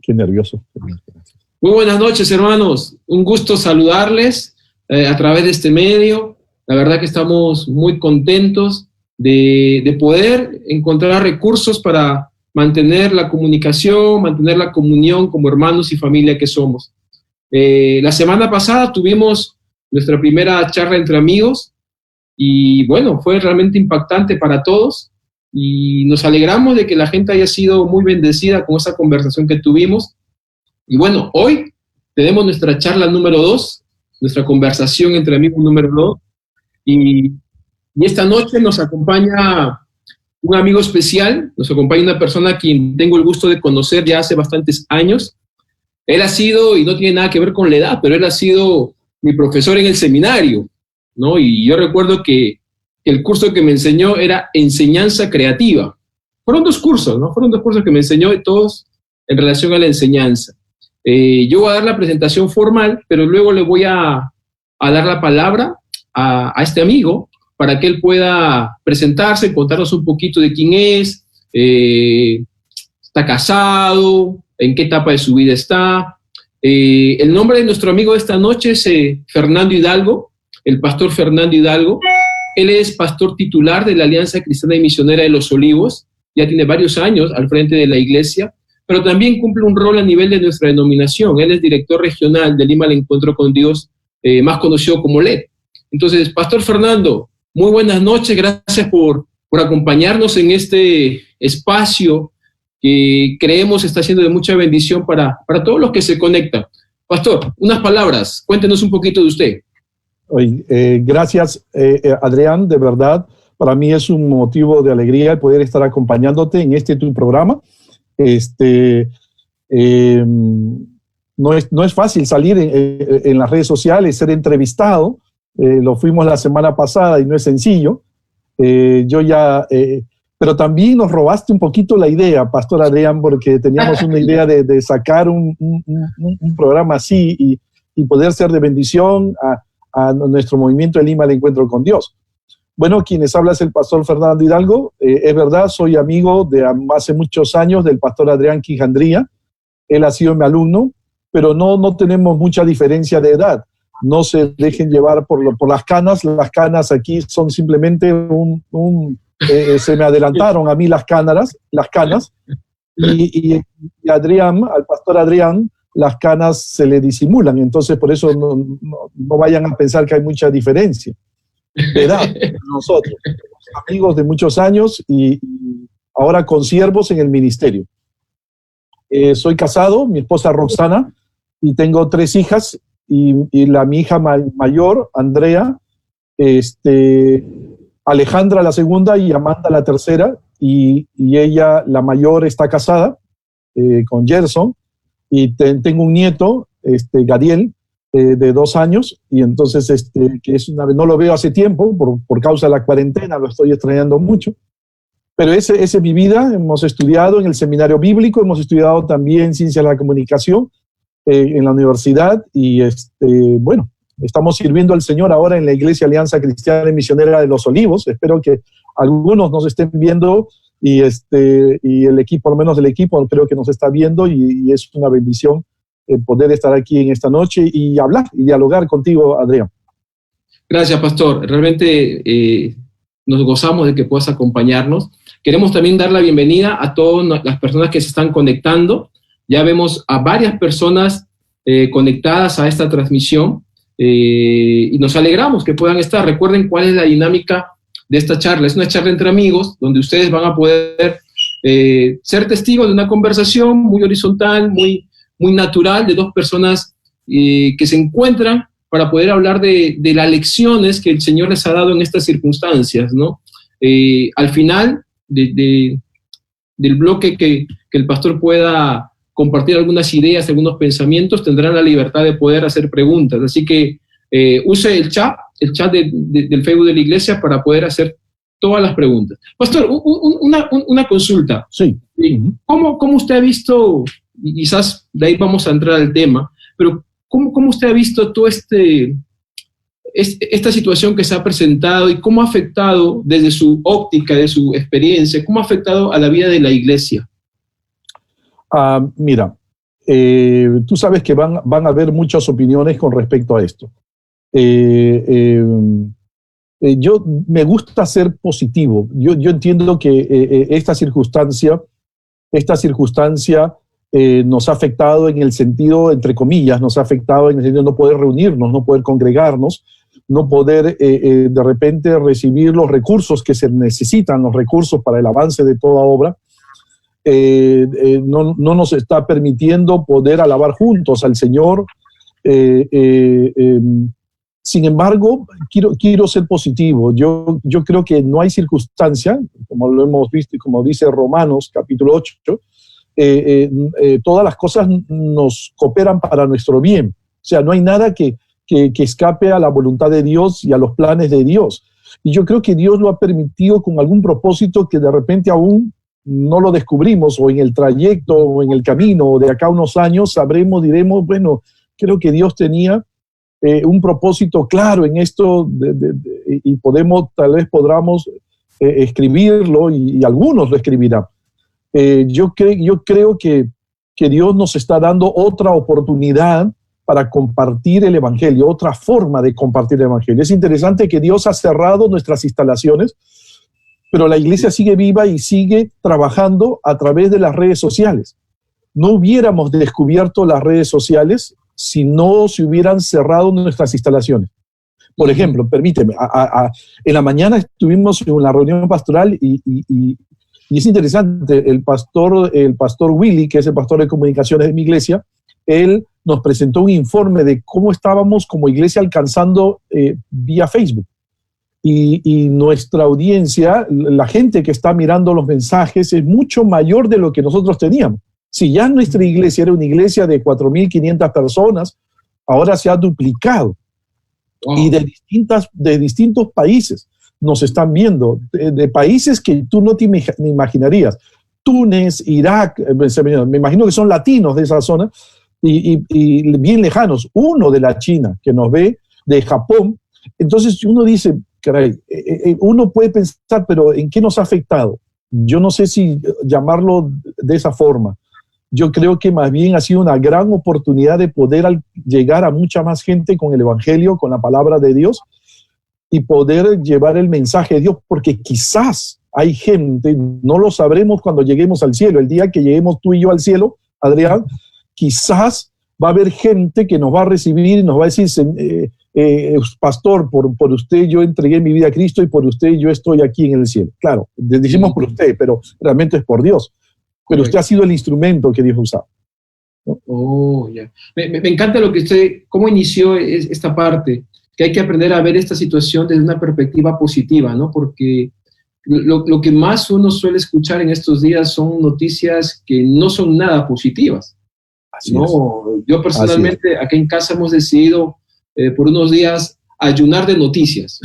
Qué nervioso. Muy buenas noches, hermanos. Un gusto saludarles a través de este medio. La verdad que estamos muy contentos de poder encontrar recursos para mantener la comunicación, mantener la comunión como hermanos y familia que somos. La semana pasada tuvimos nuestra primera charla entre amigos y bueno, fue realmente impactante para todos y nos alegramos de que la gente haya sido muy bendecida con esa conversación que tuvimos. Y bueno, hoy tenemos nuestra charla número 2, nuestra conversación entre amigos número 2, y esta noche nos acompaña un amigo especial, nos acompaña una persona a quien tengo el gusto de conocer ya hace bastantes años. Él ha sido, y no tiene nada que ver con la edad, pero él ha sido mi profesor en el seminario, ¿no? Y yo recuerdo que el curso que me enseñó era enseñanza creativa. Fueron 2 cursos, ¿no? Fueron 2 cursos que me enseñó y todos en relación a la enseñanza. Yo voy a dar la presentación formal, pero luego le voy a dar la palabra a este amigo para que él pueda presentarse, contarnos un poquito de quién es, está casado, en qué etapa de su vida está. El nombre de nuestro amigo de esta noche es Fernando Hidalgo, el pastor Fernando Hidalgo. Él es pastor titular de la Alianza Cristiana y Misionera de los Olivos, ya tiene varios años al frente de la iglesia, pero también cumple un rol a nivel de nuestra denominación. Él es director regional de Lima al Encuentro con Dios, más conocido como LED. Entonces, Pastor Fernando, muy buenas noches, gracias por acompañarnos en este espacio que creemos está siendo de mucha bendición para todos los que se conectan. Pastor, unas palabras, cuéntenos un poquito de usted. Gracias, Adrián, de verdad, para mí es un motivo de alegría el poder estar acompañándote en tu programa. No es fácil salir en las redes sociales, ser entrevistado. Lo fuimos la semana pasada y no es sencillo. Pero también nos robaste un poquito la idea, Pastor Adrián, porque teníamos una idea de sacar un programa así y poder ser de bendición a nuestro movimiento de Lima al Encuentro con Dios. Bueno, quienes habla es el pastor Fernando Hidalgo. Es verdad, soy amigo de hace muchos años del pastor Adrián Quijandría. Él ha sido mi alumno, pero no tenemos mucha diferencia de edad. No se dejen llevar por las canas. Las canas aquí son simplemente se me adelantaron a mí las canas. Y Adrián, al pastor Adrián, las canas se le disimulan. Entonces, por eso no vayan a pensar que hay mucha diferencia de edad. Nosotros somos amigos de muchos años y ahora consiervos en el ministerio. Soy casado, mi esposa Roxana, y tengo 3 hijas, y mi hija mayor, Andrea, Alejandra la segunda y Amanda la tercera, y ella, la mayor, está casada con Gerson, y tengo un nieto, Gadiel, de 2 años, y entonces que no lo veo hace tiempo por causa de la cuarentena, lo estoy extrañando mucho, pero esa es mi vida. Hemos estudiado en el seminario bíblico, hemos estudiado también ciencia de la comunicación en la universidad, y bueno, estamos sirviendo al Señor ahora en la Iglesia Alianza Cristiana y Misionera de los Olivos. Espero que algunos nos estén viendo y el equipo, por lo menos el equipo, creo que nos está viendo, y es una bendición poder estar aquí en esta noche y hablar y dialogar contigo, Adrián. Gracias, pastor. Realmente nos gozamos de que puedas acompañarnos. Queremos también dar la bienvenida a todas las personas que se están conectando. Ya vemos a varias personas conectadas a esta transmisión y nos alegramos que puedan estar. Recuerden cuál es la dinámica de esta charla. Es una charla entre amigos donde ustedes van a poder ser testigos de una conversación muy horizontal, muy natural, de 2 personas que se encuentran para poder hablar de las lecciones que el Señor les ha dado en estas circunstancias, ¿no? Al final del bloque que el pastor pueda compartir algunas ideas, algunos pensamientos, tendrán la libertad de poder hacer preguntas. Así que use el chat del Facebook de la iglesia para poder hacer todas las preguntas. Pastor, una consulta. Sí. ¿Cómo usted ha visto, y quizás de ahí vamos a entrar al tema, pero ¿cómo usted ha visto todo esta situación que se ha presentado y cómo ha afectado desde su óptica, de su experiencia, cómo ha afectado a la vida de la iglesia? Mira, Tú sabes que van a haber muchas opiniones con respecto a esto. Yo me gusta ser positivo. Yo entiendo que esta circunstancia nos ha afectado en el sentido, entre comillas, nos ha afectado en el sentido de no poder reunirnos, no poder congregarnos, no poder de repente recibir los recursos que se necesitan, los recursos para el avance de toda obra. No nos está permitiendo poder alabar juntos al Señor. Sin embargo, quiero ser positivo. Yo creo que no hay circunstancia, como lo hemos visto y como dice Romanos capítulo 8, todas las cosas nos cooperan para nuestro bien. O sea, no hay nada que escape a la voluntad de Dios y a los planes de Dios. Y yo creo que Dios lo ha permitido con algún propósito que de repente aún no lo descubrimos, o en el trayecto, o en el camino, o de acá a unos años sabremos, diremos, bueno, creo que Dios tenía un propósito claro en esto, y tal vez podamos escribirlo, y algunos lo escribirán. Yo creo que Dios nos está dando otra oportunidad para compartir el Evangelio, otra forma de compartir el Evangelio. Es interesante que Dios ha cerrado nuestras instalaciones, pero la iglesia sigue viva y sigue trabajando a través de las redes sociales. No hubiéramos descubierto las redes sociales si no se hubieran cerrado nuestras instalaciones. Por ejemplo, permíteme, en la mañana estuvimos en una reunión pastoral y es interesante, el pastor Willy, que es el pastor de comunicaciones de mi iglesia, él nos presentó un informe de cómo estábamos como iglesia alcanzando vía Facebook. Y nuestra audiencia, la gente que está mirando los mensajes, es mucho mayor de lo que nosotros teníamos. Si ya nuestra iglesia era una iglesia de 4.500 personas, ahora se ha duplicado. Wow. Y de distintos países nos están viendo, de países que tú no te imaginarías. Túnez, Irak, me imagino que son latinos de esa zona, y bien lejanos. Uno de la China que nos ve, de Japón. Entonces uno dice, caray, uno puede pensar, pero ¿en qué nos ha afectado? Yo no sé si llamarlo de esa forma. Yo creo que más bien ha sido una gran oportunidad de poder llegar a mucha más gente con el Evangelio, con la palabra de Dios, y poder llevar el mensaje de Dios, porque quizás hay gente, no lo sabremos cuando lleguemos al cielo, el día que lleguemos tú y yo al cielo, Adrián, quizás va a haber gente que nos va a recibir y nos va a decir, pastor, por usted yo entregué mi vida a Cristo y por usted yo estoy aquí en el cielo. Claro, decimos por usted, pero realmente es por Dios. Pero usted ha sido el instrumento que Dios ha usado, ¿no? Oh, ya. Me encanta cómo inició esta parte, que hay que aprender a ver esta situación desde una perspectiva positiva, ¿no? Porque lo que más uno suele escuchar en estos días son noticias que no son nada positivas. Así ¿no? Es. Yo personalmente, acá en casa hemos decidido por unos días ayunar de noticias,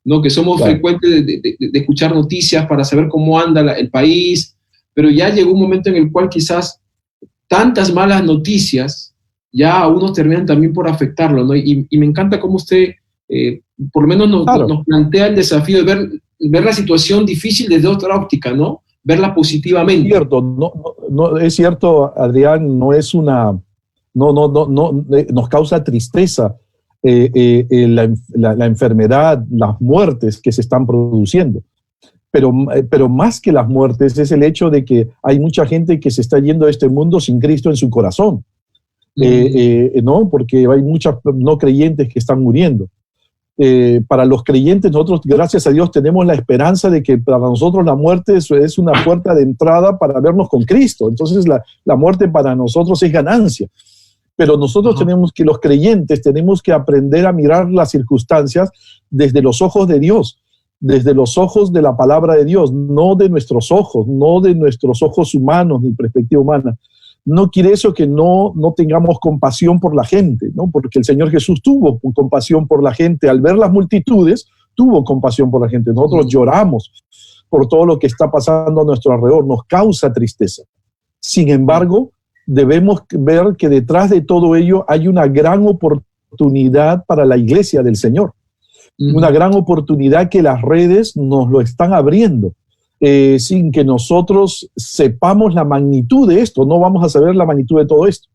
¿no? Que somos frecuentes de escuchar noticias para saber cómo anda el país, pero ya llegó un momento en el cual quizás tantas malas noticias ya a unos terminan también por afectarlo, ¿no? Y me encanta cómo usted por lo menos nos plantea el desafío de ver la situación difícil desde otra óptica, ¿no? Verla positivamente. Es cierto, no, es cierto, Adrián, nos causa tristeza la enfermedad, las muertes que se están produciendo. Pero más que las muertes es el hecho de que hay mucha gente que se está yendo de este mundo sin Cristo en su corazón, ¿no? Porque hay muchos no creyentes que están muriendo. Para los creyentes, nosotros, gracias a Dios, tenemos la esperanza de que para nosotros la muerte es una puerta de entrada para vernos con Cristo. Entonces la muerte para nosotros es ganancia. Pero nosotros los creyentes tenemos que aprender a mirar las circunstancias desde los ojos de Dios, desde los ojos de la palabra de Dios, no de nuestros ojos humanos ni perspectiva humana. No quiere eso que no tengamos compasión por la gente, ¿no? Porque el Señor Jesús tuvo compasión por la gente. Al ver las multitudes, tuvo compasión por la gente. Nosotros lloramos por todo lo que está pasando a nuestro alrededor. Nos causa tristeza. Sin embargo, debemos ver que detrás de todo ello hay una gran oportunidad para la iglesia del Señor. Una gran oportunidad que las redes nos lo están abriendo. sin que nosotros sepamos la magnitud de esto. No vamos a saber la magnitud de todo esto.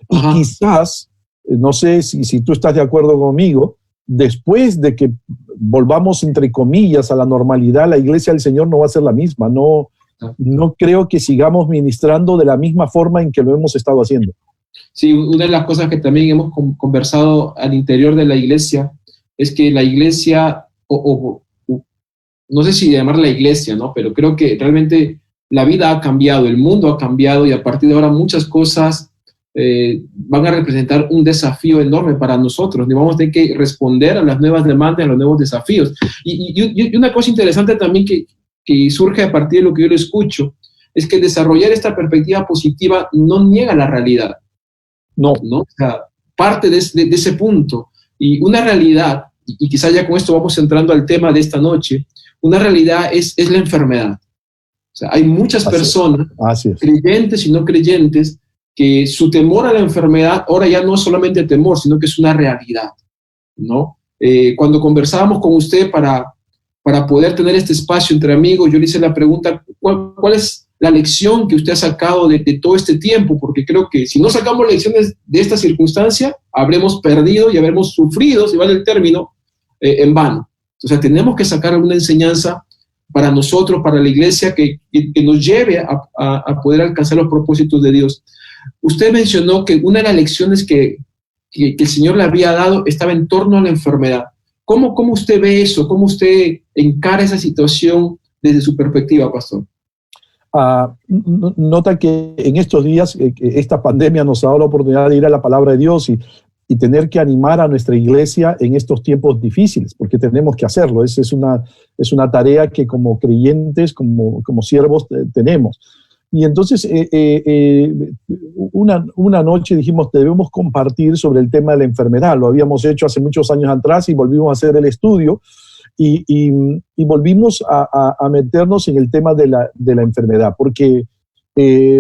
Y quizás, no sé si tú estás de acuerdo conmigo, después de que volvamos, entre comillas, a la normalidad, la iglesia del Señor no va a ser la misma. No creo que sigamos ministrando de la misma forma en que lo hemos estado haciendo. Sí, una de las cosas que también hemos conversado al interior de la iglesia es que la iglesia, no sé si llamarla la iglesia, ¿no? Pero creo que realmente la vida ha cambiado, el mundo ha cambiado y a partir de ahora muchas cosas van a representar un desafío enorme para nosotros. Y vamos a tener que responder a las nuevas demandas, a los nuevos desafíos. Y una cosa interesante también que surge a partir de lo que yo le escucho es que desarrollar esta perspectiva positiva no niega la realidad. No. O sea, parte de ese punto. Y una realidad, y quizás ya con esto vamos entrando al tema de esta noche, una realidad es la enfermedad. O sea, hay muchas personas, creyentes y no creyentes, que su temor a la enfermedad ahora ya no es solamente temor, sino que es una realidad, ¿no? Cuando conversábamos con usted para poder tener este espacio entre amigos, yo le hice la pregunta, ¿cuál es la lección que usted ha sacado de todo este tiempo? Porque creo que si no sacamos lecciones de esta circunstancia, habremos perdido y habremos sufrido, si vale el término, en vano. O sea, tenemos que sacar alguna enseñanza para nosotros, para la iglesia, que nos lleve a poder alcanzar los propósitos de Dios. Usted mencionó que una de las lecciones que el Señor le había dado estaba en torno a la enfermedad. ¿Cómo usted ve eso? ¿Cómo usted encara esa situación desde su perspectiva, pastor? Nota que en estos días esta pandemia nos ha dado la oportunidad de ir a la palabra de Dios y tener que animar a nuestra iglesia en estos tiempos difíciles, porque tenemos que hacerlo. Es una tarea que como creyentes, como siervos tenemos. Y entonces una noche dijimos, debemos compartir sobre el tema de la enfermedad. Lo habíamos hecho hace muchos años atrás y volvimos a hacer el estudio y volvimos a meternos en el tema de la enfermedad, porque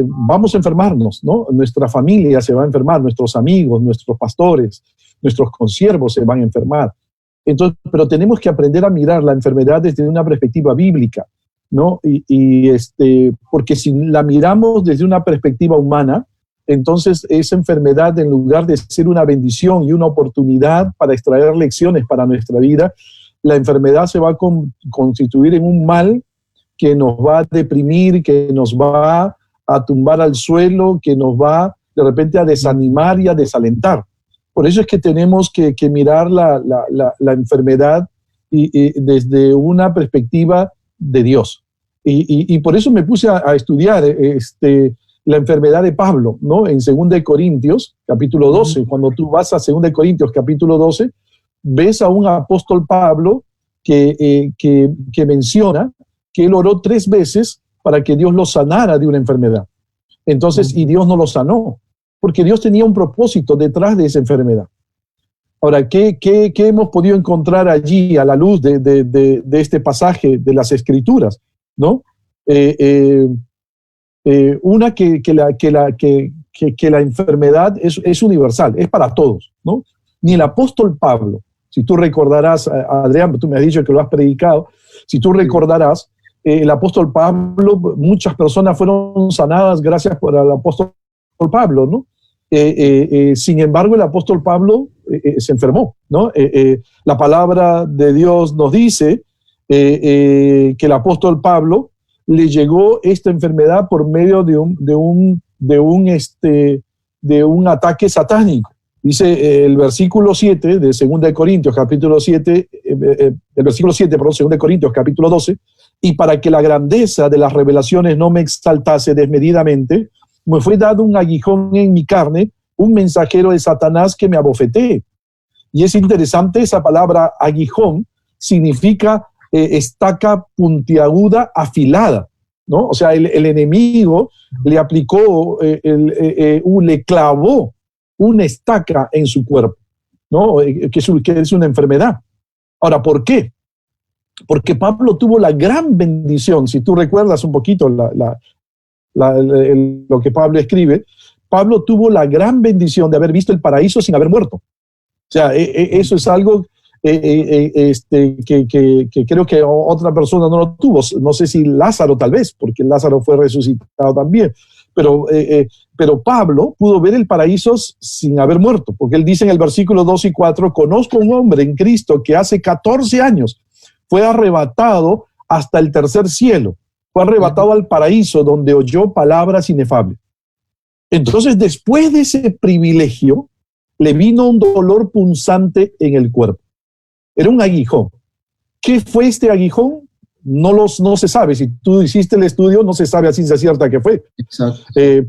vamos a enfermarnos, ¿no? Nuestra familia se va a enfermar, nuestros amigos, nuestros pastores, nuestros consiervos se van a enfermar. Entonces, pero tenemos que aprender a mirar la enfermedad desde una perspectiva bíblica, ¿no? Porque si la miramos desde una perspectiva humana, entonces esa enfermedad, en lugar de ser una bendición y una oportunidad para extraer lecciones para nuestra vida, la enfermedad se va a constituir en un mal que nos va a deprimir, que nos va a tumbar al suelo, que nos va de repente a desanimar y a desalentar. Por eso es que tenemos que mirar la enfermedad desde una perspectiva de Dios. Y por eso me puse a estudiar la enfermedad de Pablo, ¿no? En 2 Corintios, capítulo 12. Cuando tú vas a 2 Corintios, capítulo 12, ves a un apóstol Pablo que menciona que él oró 3 veces para que Dios lo sanara de una enfermedad. Entonces, y Dios no lo sanó, porque Dios tenía un propósito detrás de esa enfermedad. Ahora, ¿qué hemos podido encontrar allí a la luz de este pasaje de las Escrituras, ¿no? Una que la enfermedad es universal, es para todos, ¿no? Ni el apóstol Pablo, si tú recordarás, Adrián, tú me has dicho que lo has predicado, si tú recordarás, el apóstol Pablo, muchas personas fueron sanadas gracias al apóstol Pablo, ¿no? Sin embargo, el apóstol Pablo se enfermó, ¿no? La palabra de Dios nos dice que el apóstol Pablo le llegó esta enfermedad por medio de un ataque satánico. Dice el versículo 7 de 2 Corintios, capítulo 7, el versículo 7, perdón, 2 Corintios, capítulo 12, y para que la grandeza de las revelaciones no me exaltase desmedidamente, me fue dado un aguijón en mi carne, un mensajero de Satanás que me abofeté. Y es interesante, esa palabra aguijón significa estaca puntiaguda afilada, ¿no? O sea, el enemigo le aplicó, le clavó una estaca en su cuerpo, ¿no? Que es una enfermedad. Ahora, ¿por qué? Porque Pablo tuvo la gran bendición, si tú recuerdas un poquito lo que Pablo escribe, Pablo tuvo la gran bendición de haber visto el paraíso sin haber muerto. O sea, eso es algo que creo que otra persona no lo tuvo. No sé si Lázaro tal vez, porque Lázaro fue resucitado también. Pero Pablo pudo ver el paraíso sin haber muerto, porque él dice en el versículo 2 y 4, conozco a un hombre en Cristo que hace 14 años fue arrebatado hasta el tercer cielo, fue arrebatado al paraíso donde oyó palabras inefables. Entonces, después de ese privilegio, le vino un dolor punzante en el cuerpo. Era un aguijón. ¿Qué fue este aguijón? No se sabe. Si tú hiciste el estudio, no se sabe a ciencia cierta qué fue. Exacto.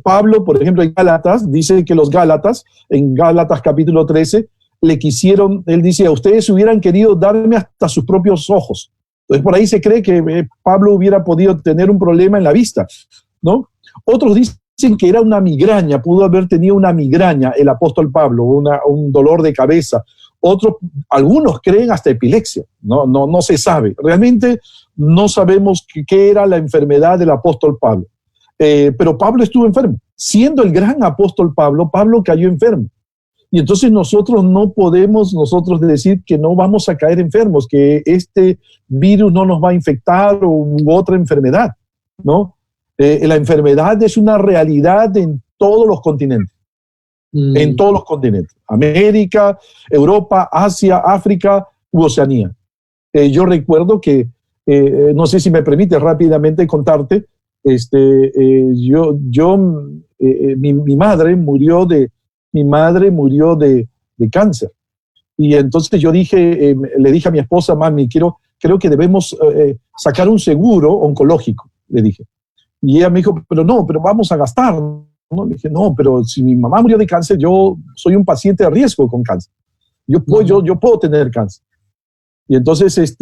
Pablo, por ejemplo, en Gálatas, dice que los Gálatas, en Gálatas capítulo 13, le quisieron, él dice, a ustedes hubieran querido darme hasta sus propios ojos. Entonces, por ahí se cree que Pablo hubiera podido tener un problema en la vista, ¿no? Otros dicen que era una migraña, pudo haber tenido una migraña el apóstol Pablo, un dolor de cabeza. Algunos creen hasta epilepsia, no se sabe. Realmente no sabemos qué era la enfermedad del apóstol Pablo. Pero Pablo estuvo enfermo. Siendo el gran apóstol Pablo cayó enfermo. Y entonces nosotros no podemos decir que no vamos a caer enfermos, que este virus no nos va a infectar u otra enfermedad, ¿no? La enfermedad es una realidad en todos los continentes. En todos los continentes. América, Europa, Asia, África u Oceanía. Yo recuerdo que, no sé si me permite rápidamente contarte, mi madre murió de cáncer. Y entonces yo le dije a mi esposa, mami, creo que debemos sacar un seguro oncológico, le dije. Y ella me dijo, pero vamos a gastar, ¿no? Le dije, no, pero si mi mamá murió de cáncer, yo soy un paciente de riesgo con cáncer. Yo puedo tener cáncer. Y entonces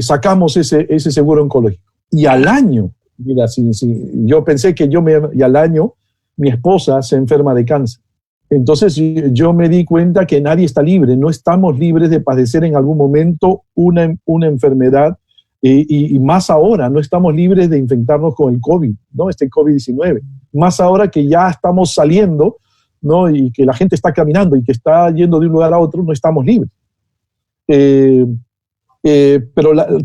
sacamos ese seguro oncológico. Y al año, mira, yo pensé que y al año mi esposa se enferma de cáncer. Entonces yo me di cuenta que nadie está libre, no estamos libres de padecer en algún momento una enfermedad, y más ahora no estamos libres de infectarnos con el COVID, ¿no? Este COVID-19. Más ahora que ya estamos saliendo, ¿no? Y que la gente está caminando y que está yendo de un lugar a otro, no estamos libres. Pero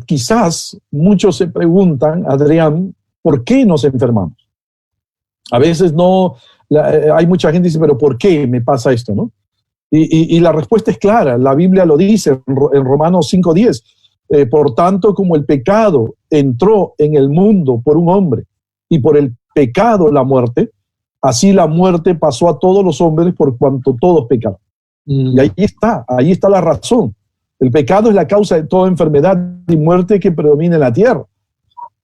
quizás muchos se preguntan, Adrián, ¿por qué nos enfermamos? A veces hay mucha gente que dice, pero ¿por qué me pasa esto, no? Y la respuesta es clara, la Biblia lo dice en Romanos 5:10. Por tanto, como el pecado entró en el mundo por un hombre y por el pecado la muerte, así la muerte pasó a todos los hombres por cuanto todos pecaron. Y ahí está la razón. El pecado es la causa de toda enfermedad y muerte que predomina en la tierra.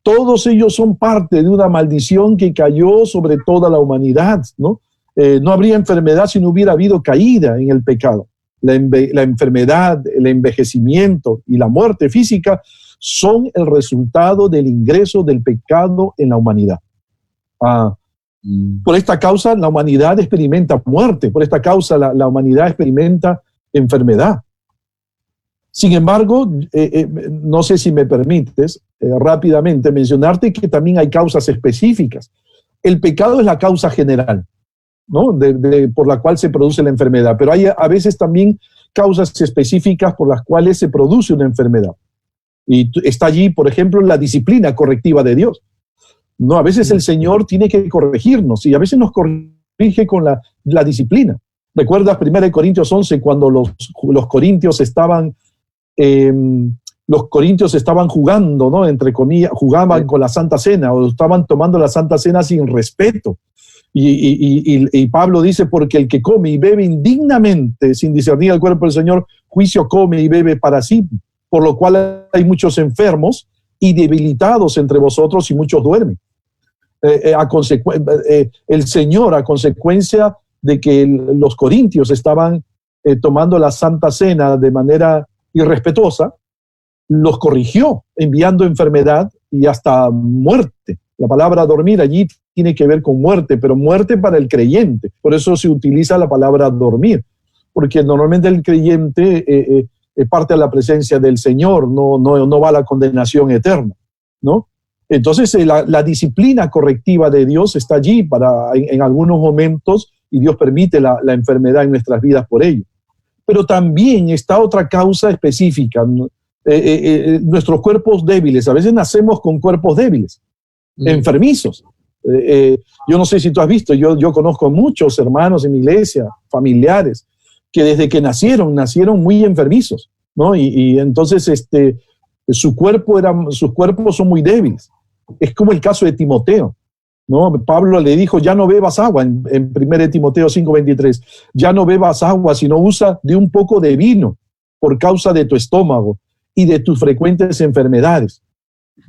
Todos ellos son parte de una maldición que cayó sobre toda la humanidad, ¿no? No habría enfermedad si no hubiera habido caída en el pecado. La enfermedad, el envejecimiento y la muerte física son el resultado del ingreso del pecado en la humanidad. Por esta causa la humanidad experimenta muerte, por esta causa la humanidad experimenta enfermedad. Sin embargo, no sé si me permites rápidamente mencionarte que también hay causas específicas. El pecado es la causa general, ¿no? Por la cual se produce la enfermedad, pero hay a veces también causas específicas por las cuales se produce una enfermedad. Y está allí, por ejemplo, la disciplina correctiva de Dios. No, a veces el Señor tiene que corregirnos y a veces nos corrige con la disciplina. ¿Recuerdas 1 Corintios 11 cuando los corintios estaban jugando, ¿no? Entre comillas, jugaban con la Santa Cena o estaban tomando la Santa Cena sin respeto? Y Pablo dice, porque el que come y bebe indignamente, sin discernir el cuerpo del Señor, juicio come y bebe para sí, por lo cual hay muchos enfermos y debilitados entre vosotros y muchos duermen. El Señor, a consecuencia de que los corintios estaban tomando la Santa Cena de manera irrespetuosa, los corrigió, enviando enfermedad y hasta muerte. La palabra dormir allí tiene que ver con muerte, pero muerte para el creyente. Por eso se utiliza la palabra dormir, porque normalmente el creyente parte a la presencia del Señor, no va a la condenación eterna, ¿no? Entonces la disciplina correctiva de Dios está allí en algunos momentos, y Dios permite la enfermedad en nuestras vidas por ello. Pero también está otra causa específica, nuestros cuerpos débiles. A veces nacemos con cuerpos débiles, enfermizos. Yo no sé si tú has visto, yo conozco muchos hermanos en mi iglesia, familiares, que desde que nacieron muy enfermizos, ¿no? Y entonces sus cuerpos son muy débiles. Es como el caso de Timoteo, ¿no? Pablo le dijo, ya no bebas agua, en 1 Timoteo 5:23, ya no bebas agua, sino usa de un poco de vino por causa de tu estómago y de tus frecuentes enfermedades.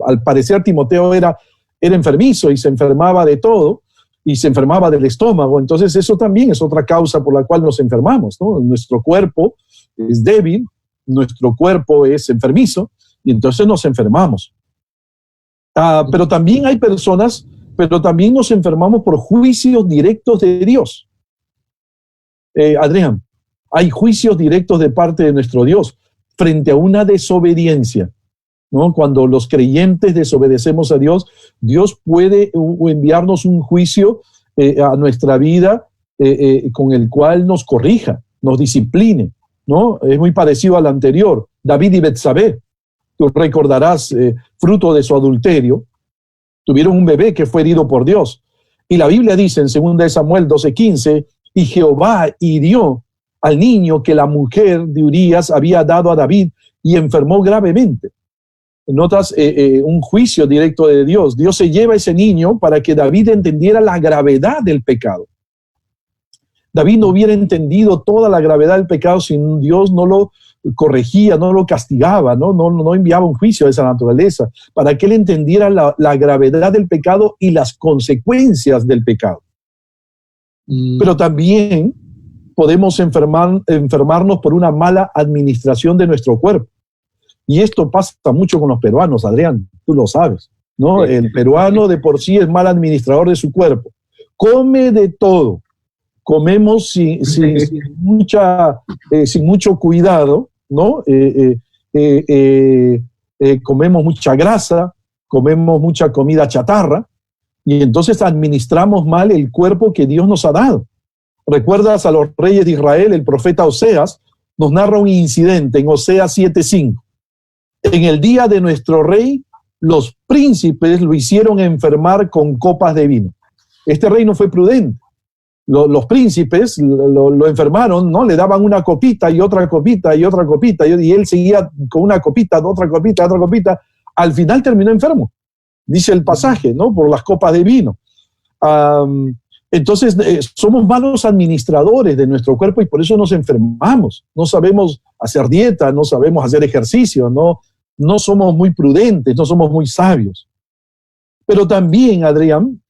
Al parecer Timoteo era enfermizo y se enfermaba de todo, y se enfermaba del estómago. Entonces eso también es otra causa por la cual nos enfermamos, ¿no? Nuestro cuerpo es débil, nuestro cuerpo es enfermizo, y entonces nos enfermamos. Pero también hay personas, pero también nos enfermamos por juicios directos de Dios. Adrián, hay juicios directos de parte de nuestro Dios frente a una desobediencia, ¿no? Cuando los creyentes desobedecemos a Dios, Dios puede enviarnos un juicio a nuestra vida con el cual nos corrija, nos discipline, ¿no? Es muy parecido al anterior, David y Betsabé. Tú recordarás, fruto de su adulterio, tuvieron un bebé que fue herido por Dios. Y la Biblia dice en 2 Samuel 12:15, y Jehová hirió al niño que la mujer de Urías había dado a David y enfermó gravemente. Notas un juicio directo de Dios. Dios se lleva a ese niño para que David entendiera la gravedad del pecado. David no hubiera entendido toda la gravedad del pecado si Dios no lo corregía, no lo castigaba, no enviaba un juicio de esa naturaleza, para que él entendiera la gravedad del pecado y las consecuencias del pecado. Pero también podemos enfermarnos por una mala administración de nuestro cuerpo. Y esto pasa mucho con los peruanos, Adrián, tú lo sabes, ¿no? El peruano de por sí es mal administrador de su cuerpo. Come de todo. Comemos sin mucho cuidado, ¿no? Comemos mucha grasa, comemos mucha comida chatarra, y entonces administramos mal el cuerpo que Dios nos ha dado. ¿Recuerdas a los reyes de Israel? El profeta Oseas nos narra un incidente en Oseas 7:5. En el día de nuestro rey, los príncipes lo hicieron enfermar con copas de vino. Este rey no fue prudente. Los príncipes lo enfermaron, ¿no? Le daban una copita y otra copita y otra copita, y él seguía con una copita, otra copita, otra copita. Al final terminó enfermo, dice el pasaje, ¿no? Por las copas de vino. Entonces, somos malos administradores de nuestro cuerpo y por eso nos enfermamos. No sabemos hacer dieta, no sabemos hacer ejercicio, no somos muy prudentes, no somos muy sabios. Pero también, Adrián,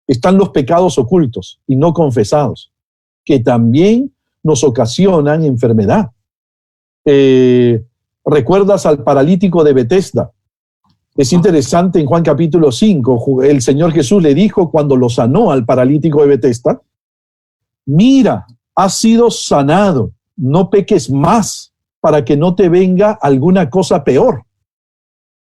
están los pecados ocultos y no confesados, que también nos ocasionan enfermedad. ¿Recuerdas al paralítico de Betesda? Es interesante, en Juan capítulo 5, el Señor Jesús le dijo cuando lo sanó al paralítico de Betesda: mira, has sido sanado, no peques más para que no te venga alguna cosa peor.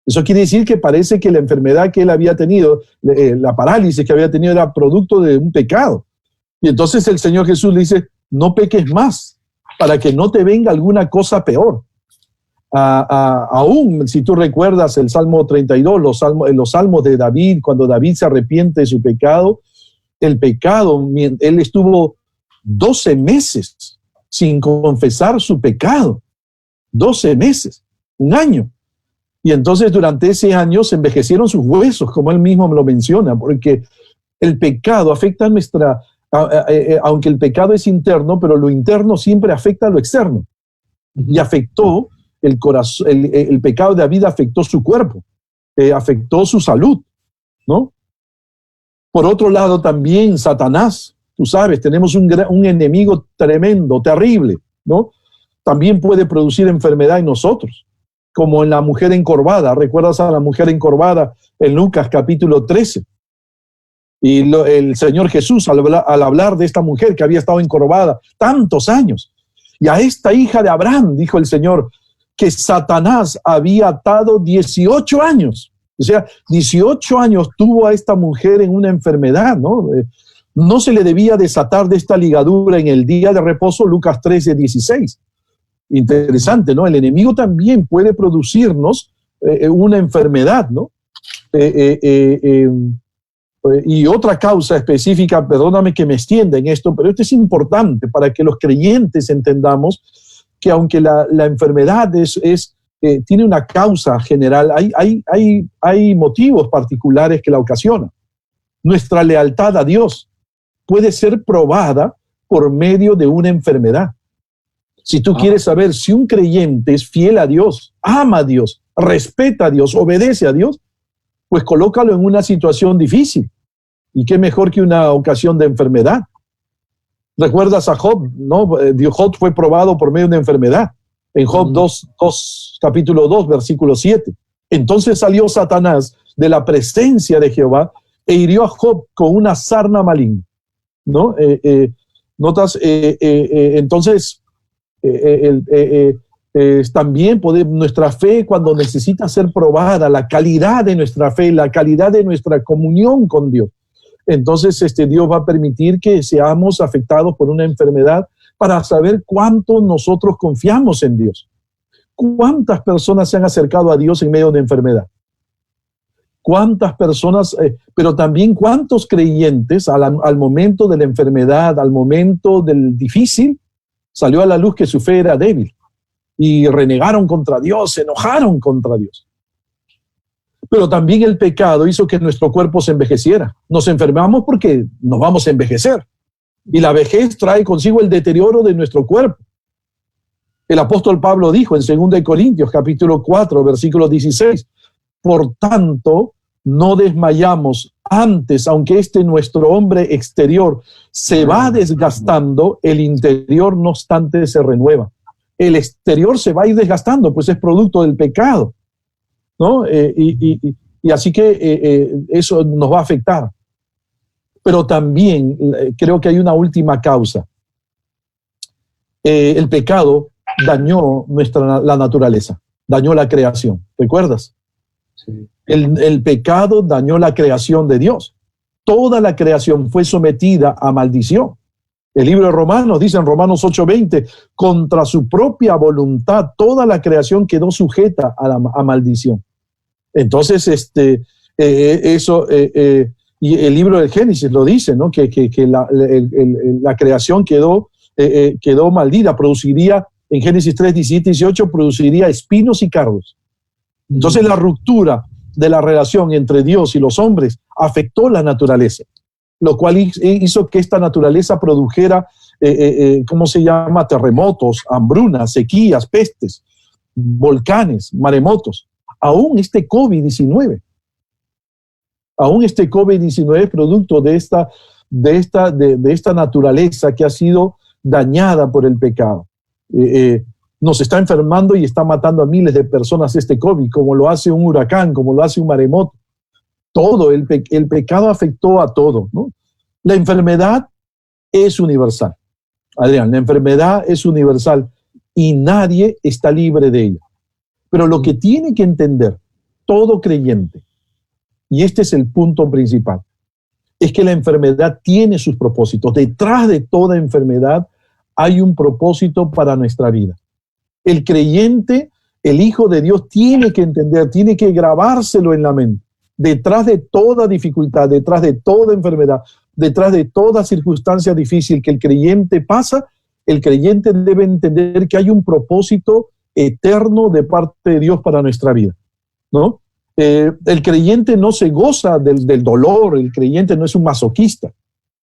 Eso quiere decir que parece que la enfermedad que él había tenido, la parálisis que había tenido, era producto de un pecado. Y entonces el Señor Jesús le dice: no peques más para que no te venga alguna cosa peor. Aún, si tú recuerdas el Salmo 32, los salmos de David, cuando David se arrepiente de su pecado, el pecado, él estuvo 12 meses sin confesar su pecado. 12 meses, un año. Y entonces durante ese año se envejecieron sus huesos, como él mismo me lo menciona, porque el pecado afecta a nuestra, aunque el pecado es interno, pero lo interno siempre afecta a lo externo. Y afectó el corazón, el pecado de David afectó su cuerpo, afectó su salud, ¿no? Por otro lado también Satanás, tú sabes, tenemos un enemigo tremendo, terrible, ¿no? También puede producir enfermedad en nosotros, como en la mujer encorvada. ¿Recuerdas a la mujer encorvada en Lucas capítulo 13? Y el Señor Jesús, al hablar de esta mujer que había estado encorvada tantos años, y a esta hija de Abraham, dijo el Señor, que Satanás había atado 18 años. O sea, 18 años tuvo a esta mujer en una enfermedad, ¿no? No se le debía desatar de esta ligadura en el día de reposo, Lucas 13:16. Interesante, ¿no? El enemigo también puede producirnos una enfermedad, ¿no? Y otra causa específica, perdóname que me extienda en esto, pero esto es importante para que los creyentes entendamos que aunque la enfermedad tiene una causa general, hay motivos particulares que la ocasionan. Nuestra lealtad a Dios puede ser probada por medio de una enfermedad. Si tú quieres saber si un creyente es fiel a Dios, ama a Dios, respeta a Dios, obedece a Dios, pues colócalo en una situación difícil. ¿Y qué mejor que una ocasión de enfermedad? ¿Recuerdas a Job? ¿No? Job fue probado por medio de una enfermedad. En Job 2, capítulo 2, versículo 7. Entonces salió Satanás de la presencia de Jehová e hirió a Job con una sarna maligna, ¿no? Notas, entonces, también nuestra fe, cuando necesita ser probada, la calidad de nuestra fe, la calidad de nuestra comunión con Dios, entonces Dios va a permitir que seamos afectados por una enfermedad para saber cuánto nosotros confiamos en Dios. ¿Cuántas personas se han acercado a Dios en medio de una enfermedad? ¿Cuántas personas, pero también cuántos creyentes al momento de la enfermedad, al momento del difícil, salió a la luz que su fe era débil y renegaron contra Dios, se enojaron contra Dios? Pero también el pecado hizo que nuestro cuerpo se envejeciera. Nos enfermamos porque nos vamos a envejecer. Y la vejez trae consigo el deterioro de nuestro cuerpo. El apóstol Pablo dijo en 2 Corintios, capítulo 4, versículo 16, por tanto, no desmayamos antes, aunque nuestro hombre exterior se va desgastando, el interior no obstante se renueva. El exterior se va a ir desgastando, pues es producto del pecado, ¿no? Y así que eso nos va a afectar. Pero también creo que hay una última causa. El pecado dañó la naturaleza, dañó la creación. ¿Recuerdas? Sí. El pecado dañó la creación de Dios. Toda la creación fue sometida a maldición. El libro de Romanos dice en Romanos 8:20, contra su propia voluntad, toda la creación quedó sujeta a maldición. Entonces, y el libro del Génesis lo dice, ¿no? Que la creación quedó maldita, produciría, en Génesis 3, 17 y 18, produciría espinos y cardos. Entonces la ruptura de la relación entre Dios y los hombres afectó la naturaleza, lo cual hizo que esta naturaleza produjera, terremotos, hambrunas, sequías, pestes, volcanes, maremotos. Aún este COVID-19 es producto de esta naturaleza que ha sido dañada por el pecado. Nos está enfermando y está matando a miles de personas este COVID, como lo hace un huracán, como lo hace un maremoto. Todo, el pecado afectó a todo, ¿no? La enfermedad es universal. Adrián, la enfermedad es universal y nadie está libre de ella. Pero lo que tiene que entender todo creyente, y este es el punto principal, es que la enfermedad tiene sus propósitos. Detrás de toda enfermedad hay un propósito para nuestra vida. El creyente, el Hijo de Dios, tiene que entender, tiene que grabárselo en la mente. Detrás de toda dificultad, detrás de toda enfermedad, detrás de toda circunstancia difícil que el creyente pasa, el creyente debe entender que hay un propósito eterno de parte de Dios para nuestra vida, ¿no? El creyente no se goza del dolor, el creyente no es un masoquista.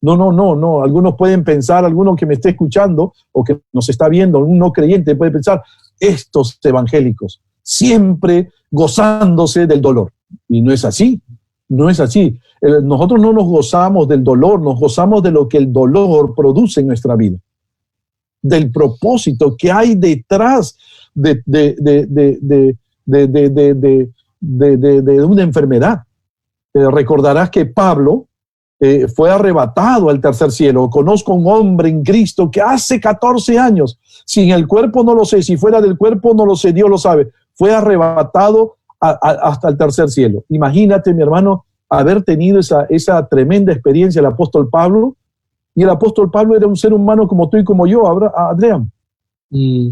No. Algunos pueden pensar, alguno que me esté escuchando o que nos está viendo, un no creyente puede pensar, estos evangélicos siempre gozándose del dolor. Y no es así, no es así. Nosotros no nos gozamos del dolor, nos gozamos de lo que el dolor produce en nuestra vida, del propósito que hay detrás de una enfermedad. Recordarás que Pablo fue arrebatado al tercer cielo. Conozco un hombre en Cristo que hace 14 años, sin el cuerpo no lo sé, si fuera del cuerpo no lo sé, Dios lo sabe, fue arrebatado hasta el tercer cielo. Imagínate, mi hermano, haber tenido esa tremenda experiencia el apóstol Pablo, y el apóstol Pablo era un ser humano como tú y como yo, Adrián.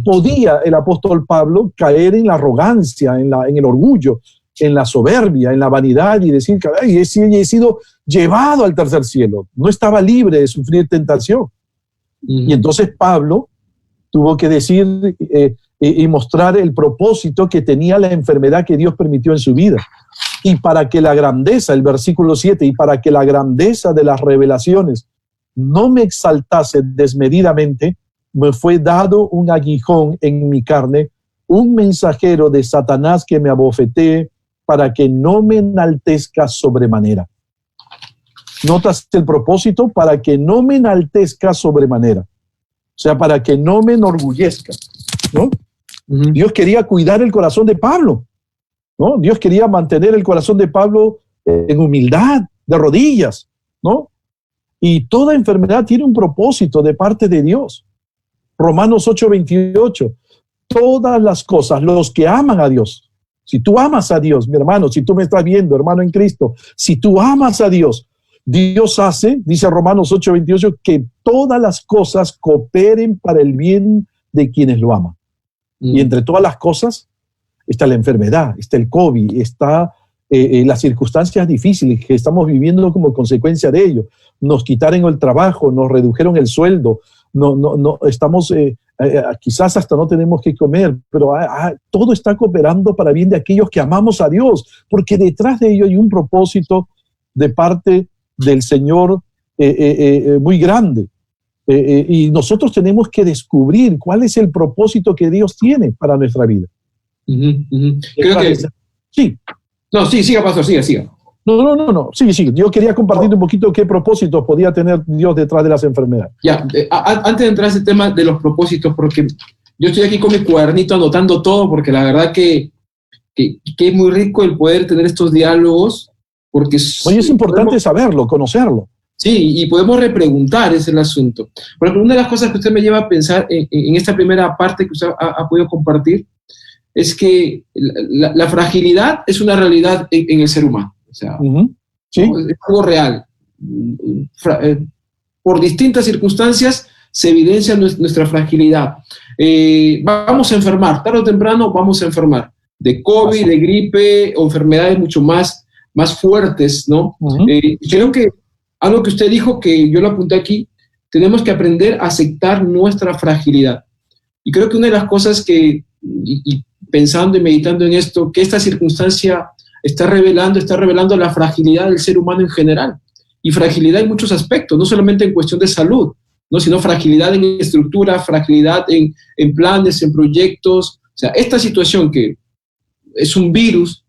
Podía el apóstol Pablo caer en la arrogancia, en el orgullo, en la soberbia, en la vanidad y decir que he sido llevado al tercer cielo. No estaba libre de sufrir tentación. Y entonces Pablo tuvo que decir y mostrar el propósito que tenía la enfermedad que Dios permitió en su vida. Y para que la grandeza, el versículo 7, y para que la grandeza de las revelaciones no me exaltase desmedidamente, me fue dado un aguijón en mi carne, un mensajero de Satanás que me abofetee para que no me enaltezca sobremanera. ¿Notas el propósito? Para que no me enaltezca sobremanera. O sea, para que no me enorgullezca, ¿no? Dios quería cuidar el corazón de Pablo, ¿no? Dios quería mantener el corazón de Pablo en humildad, de rodillas, ¿no? Y toda enfermedad tiene un propósito de parte de Dios. Romanos 8:28. Todas las cosas, los que aman a Dios, si tú amas a Dios, mi hermano, si tú me estás viendo, hermano en Cristo, si tú amas a Dios, Dios hace, dice Romanos 8:28, que todas las cosas cooperen para el bien de quienes lo aman. Y entre todas las cosas está la enfermedad, está el COVID, está las circunstancias difíciles que estamos viviendo como consecuencia de ello. Nos quitaron el trabajo, nos redujeron el sueldo, no estamos, quizás hasta no tenemos que comer, pero todo está cooperando para bien de aquellos que amamos a Dios, porque detrás de ello hay un propósito de parte del Señor muy grande. Y nosotros tenemos que descubrir cuál es el propósito que Dios tiene para nuestra vida. Creo que... Sí. No, sí, siga, pastor, siga. No. Sí. Yo quería compartir un poquito qué propósitos podía tener Dios detrás de las enfermedades. Ya, antes de entrar a ese tema de los propósitos, porque yo estoy aquí con mi cuadernito anotando todo, porque la verdad que es muy rico el poder tener estos diálogos, porque... Oye, es importante saberlo, conocerlo. Sí, y podemos repreguntar, ese es el asunto. Por ejemplo, una de las cosas que usted me lleva a pensar en esta primera parte que usted ha podido compartir es que la fragilidad es una realidad en el ser humano. O sea, ¿sí? ¿no? Es algo real. Por distintas circunstancias se evidencia nuestra fragilidad. Vamos a enfermar, tarde o temprano vamos a enfermar de COVID, de gripe o enfermedades mucho más fuertes, ¿no? Creo que algo que usted dijo, que yo lo apunté aquí, tenemos que aprender a aceptar nuestra fragilidad. Y creo que una de las cosas que, y pensando y meditando en esto, que esta circunstancia está revelando la fragilidad del ser humano en general. Y fragilidad en muchos aspectos, no solamente en cuestión de salud, ¿no? Sino fragilidad en estructura, fragilidad en planes, en proyectos. O sea, esta situación que es un virus,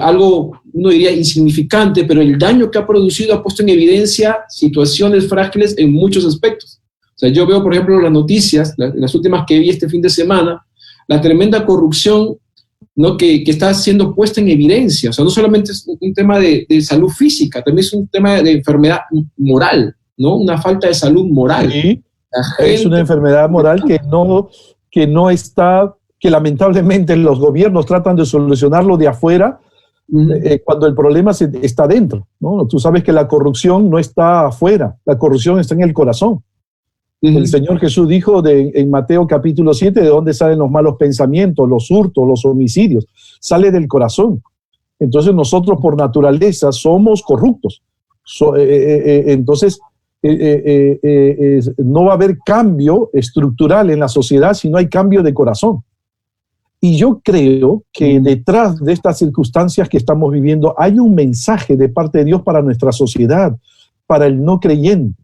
algo, uno diría, insignificante, pero el daño que ha producido ha puesto en evidencia situaciones frágiles en muchos aspectos. O sea, yo veo, por ejemplo, las noticias, las últimas que vi este fin de semana, la tremenda corrupción, ¿no? que está siendo puesta en evidencia. O sea, no solamente es un tema de salud física, también es un tema de enfermedad moral, ¿no? Una falta de salud moral. Sí, es una enfermedad moral que no está, que lamentablemente los gobiernos tratan de solucionarlo de afuera cuando el problema está dentro, ¿no? Tú sabes que la corrupción no está afuera, la corrupción está en el corazón. El Señor Jesús dijo en Mateo capítulo 7, ¿de dónde salen los malos pensamientos, los hurtos, los homicidios? Sale del corazón. Entonces nosotros por naturaleza somos corruptos. Entonces no va a haber cambio estructural en la sociedad si no hay cambio de corazón. Y yo creo que detrás de estas circunstancias que estamos viviendo hay un mensaje de parte de Dios para nuestra sociedad, para el no creyente.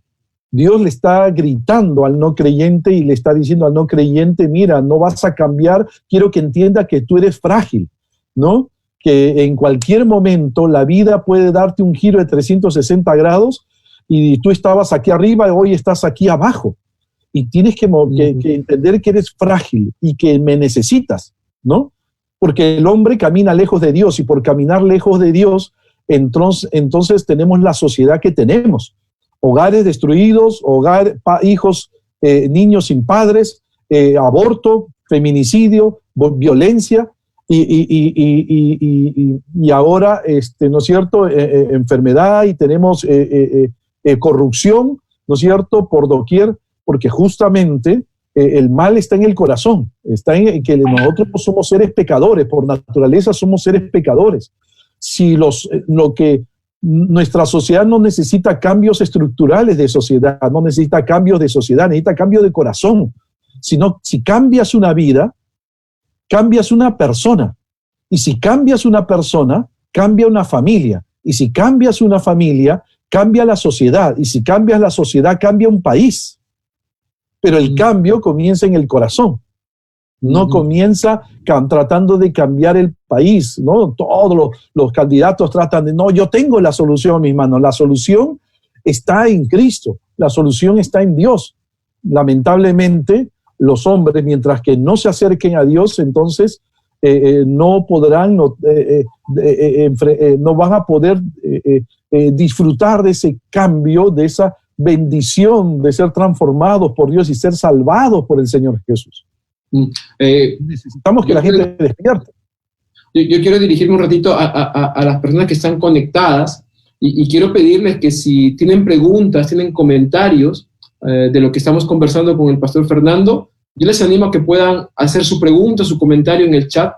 Dios le está gritando al no creyente y le está diciendo al no creyente, mira, no vas a cambiar, quiero que entienda que tú eres frágil, ¿no? Que en cualquier momento la vida puede darte un giro de 360 grados y tú estabas aquí arriba y hoy estás aquí abajo. Y tienes que entender que eres frágil y que me necesitas, ¿no? Porque el hombre camina lejos de Dios y por caminar lejos de Dios, entonces tenemos la sociedad que tenemos. Hogares destruidos, hijos, niños sin padres, aborto, feminicidio, violencia y ahora, ¿no es cierto?, enfermedad y tenemos corrupción, ¿no es cierto?, por doquier, porque justamente el mal está en el corazón, está en que nosotros somos seres pecadores, por naturaleza somos seres pecadores. Si nuestra sociedad no necesita cambios estructurales de sociedad, no necesita cambios de sociedad, necesita cambio de corazón. Si cambias una vida, cambias una persona. Y si cambias una persona, cambia una familia. Y si cambias una familia, cambia la sociedad. Y si cambias la sociedad, cambia un país. Pero el cambio comienza en el corazón. No comienza tratando de cambiar el país, ¿no? Todos los candidatos tratan de, no, yo tengo la solución en mis manos. La solución está en Cristo. La solución está en Dios. Lamentablemente, los hombres, mientras que no se acerquen a Dios, entonces no podrán, no van a poder disfrutar de ese cambio, de esa bendición de ser transformados por Dios y ser salvados por el Señor Jesús. Necesitamos que la gente despierte. Yo quiero dirigirme un ratito a las personas que están conectadas y quiero pedirles que si tienen preguntas, tienen comentarios de lo que estamos conversando con el pastor Fernando, yo les animo a que puedan hacer su pregunta, su comentario en el chat.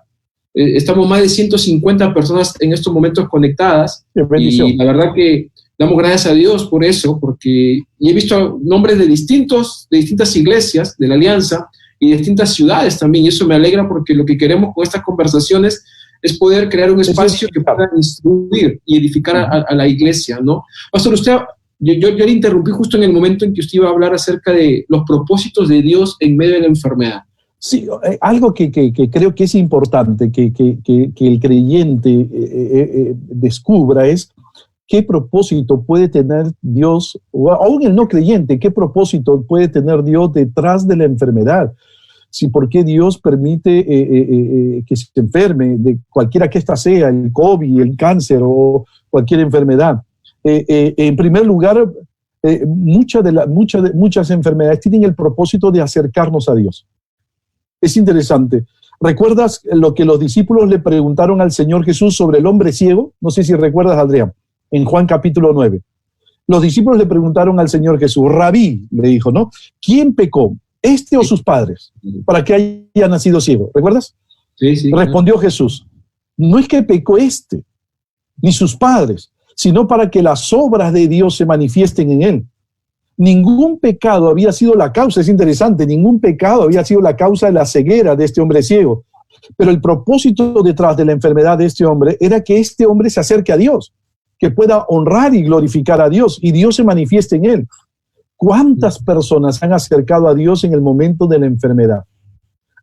Estamos más de 150 personas en estos momentos conectadas y la verdad que damos gracias a Dios por eso, porque he visto nombres de distintas iglesias de la Alianza y de distintas ciudades también, y eso me alegra porque lo que queremos con estas conversaciones es poder crear un espacio que pueda instruir y edificar a la iglesia, ¿no? Pastor, yo le interrumpí justo en el momento en que usted iba a hablar acerca de los propósitos de Dios en medio de la enfermedad. Sí, algo que creo que es importante que el creyente descubra es qué propósito puede tener Dios, o aún el no creyente, qué propósito puede tener Dios detrás de la enfermedad. Sí, ¿por qué Dios permite que se enferme, de cualquiera que ésta sea, el COVID, el cáncer o cualquier enfermedad? En primer lugar, muchas enfermedades tienen el propósito de acercarnos a Dios. Es interesante. ¿Recuerdas lo que los discípulos le preguntaron al Señor Jesús sobre el hombre ciego? No sé si recuerdas, Adrián, en Juan capítulo 9. Los discípulos le preguntaron al Señor Jesús, Rabí, le dijo, ¿no? ¿Quién pecó, este o sus padres, para que haya nacido ciego? ¿Recuerdas? Sí. Respondió Jesús, no es que pecó este, ni sus padres, sino para que las obras de Dios se manifiesten en él. Ningún pecado había sido la causa, es interesante, ningún pecado había sido la causa de la ceguera de este hombre ciego. Pero el propósito detrás de la enfermedad de este hombre era que este hombre se acerque a Dios, que pueda honrar y glorificar a Dios y Dios se manifieste en él. ¿Cuántas personas han acercado a Dios en el momento de la enfermedad?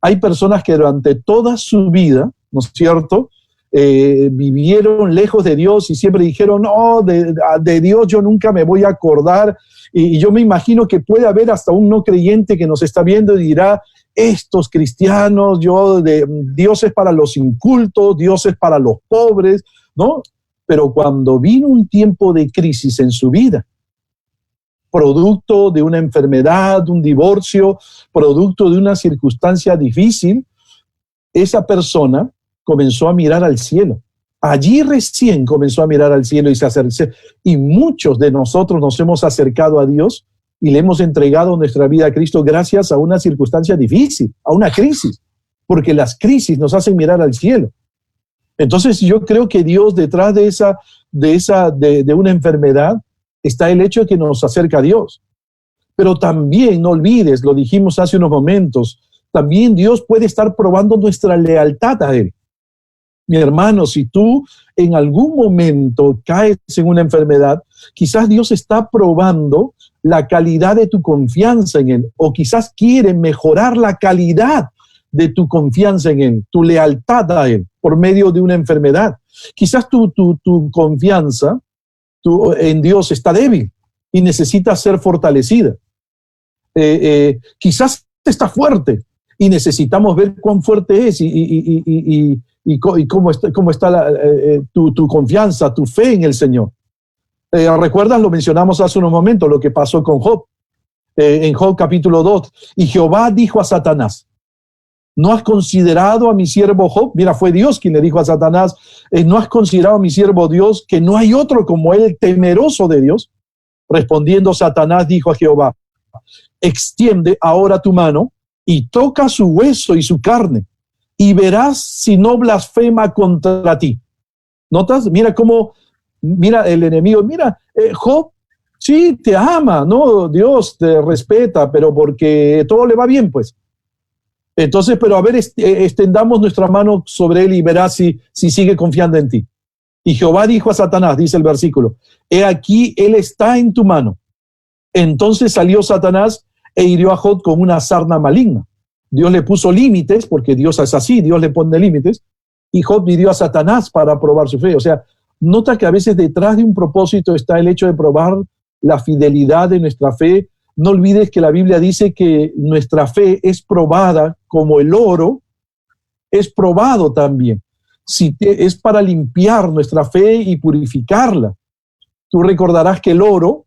Hay personas que durante toda su vida, ¿no es cierto?, vivieron lejos de Dios y siempre dijeron, no, de Dios yo nunca me voy a acordar. Y yo me imagino que puede haber hasta un no creyente que nos está viendo y dirá, estos cristianos, Dios es para los incultos, Dios es para los pobres, ¿no? Pero cuando vino un tiempo de crisis en su vida, producto de una enfermedad, un divorcio, producto de una circunstancia difícil, esa persona comenzó a mirar al cielo. Allí recién comenzó a mirar al cielo y se acercó. Y muchos de nosotros nos hemos acercado a Dios y le hemos entregado nuestra vida a Cristo gracias a una circunstancia difícil, a una crisis, porque las crisis nos hacen mirar al cielo. Entonces yo creo que Dios detrás de una enfermedad está el hecho de que nos acerca a Dios. Pero también, no olvides, lo dijimos hace unos momentos, también Dios puede estar probando nuestra lealtad a Él. Mi hermano, si tú en algún momento caes en una enfermedad, quizás Dios está probando la calidad de tu confianza en Él, o quizás quiere mejorar la calidad de tu confianza en Él, tu lealtad a Él, por medio de una enfermedad. Quizás tu confianza en Dios está débil y necesita ser fortalecida. Quizás está fuerte y necesitamos ver cuán fuerte es y cómo está tu confianza, tu fe en el Señor. ¿Recuerdas? Lo mencionamos hace unos momentos, lo que pasó con Job. En Job capítulo 2. Y Jehová dijo a Satanás, ¿no has considerado a mi siervo Job? Mira, fue Dios quien le dijo a Satanás, ¿no has considerado a mi siervo Dios, que no hay otro como él, temeroso de Dios? Respondiendo Satanás dijo a Jehová, extiende ahora tu mano y toca su hueso y su carne, y verás si no blasfema contra ti. ¿Notas? Mira el enemigo, mira, Job, sí, te ama, ¿no? Dios te respeta, pero porque todo le va bien, pues. Entonces, pero a ver, extendamos nuestra mano sobre él y verás si sigue confiando en ti. Y Jehová dijo a Satanás, dice el versículo, he aquí, él está en tu mano. Entonces salió Satanás e hirió a Job con una sarna maligna. Dios le puso límites, porque Dios es así, Dios le pone límites, y Job hirió a Satanás para probar su fe. O sea, nota que a veces detrás de un propósito está el hecho de probar la fidelidad de nuestra fe. No olvides que la Biblia dice que nuestra fe es probada como el oro, es probado también. Es para limpiar nuestra fe y purificarla. Tú recordarás que el oro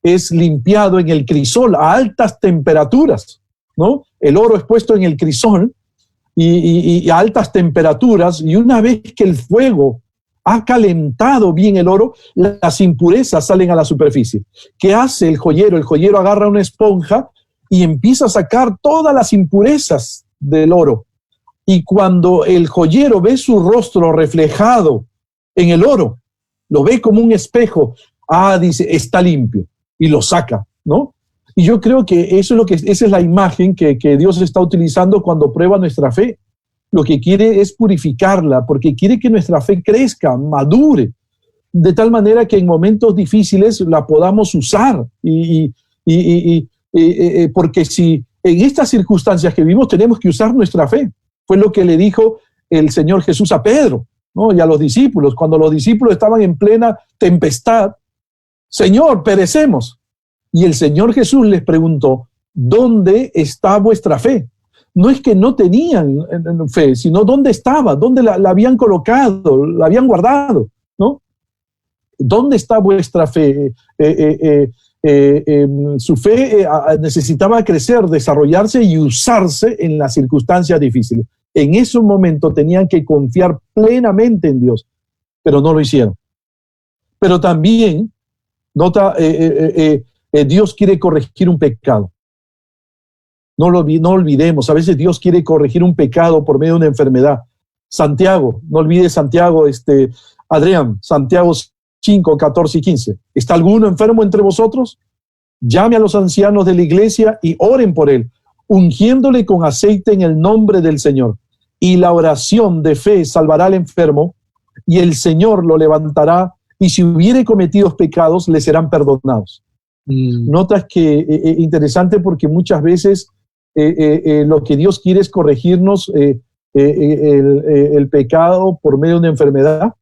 es limpiado en el crisol a altas temperaturas, ¿no? El oro es puesto en el crisol y a altas temperaturas, y una vez que el fuego ha calentado bien el oro, las impurezas salen a la superficie. ¿Qué hace el joyero? El joyero agarra una esponja y empieza a sacar todas las impurezas del oro. Y cuando el joyero ve su rostro reflejado en el oro, lo ve como un espejo, dice, está limpio, y lo saca, ¿no? Y yo creo que esa es la imagen que Dios está utilizando cuando prueba nuestra fe. Lo que quiere es purificarla, porque quiere que nuestra fe crezca, madure, de tal manera que en momentos difíciles la podamos usar. Porque si en estas circunstancias que vivimos tenemos que usar nuestra fe. Fue lo que le dijo el Señor Jesús a Pedro, ¿no? Y a los discípulos. Cuando los discípulos estaban en plena tempestad, Señor, perecemos. Y el Señor Jesús les preguntó, ¿dónde está vuestra fe? No es que no tenían fe, sino dónde estaba, dónde la habían colocado, la habían guardado, ¿no? ¿Dónde está vuestra fe? Su fe necesitaba crecer, desarrollarse y usarse en las circunstancias difíciles. En ese momento tenían que confiar plenamente en Dios, pero no lo hicieron. Pero también, nota, Dios quiere corregir un pecado. No olvidemos, a veces Dios quiere corregir un pecado por medio de una enfermedad. Santiago, no olvides Santiago, Adrián, Santiago 5, 14 y 15. ¿Está alguno enfermo entre vosotros? Llame a los ancianos de la iglesia y oren por él, ungiéndole con aceite en el nombre del Señor. Y la oración de fe salvará al enfermo, y el Señor lo levantará, y si hubiere cometido pecados, le serán perdonados. Notas que interesante, porque muchas veces lo que Dios quiere es corregirnos el pecado por medio de una enfermedad.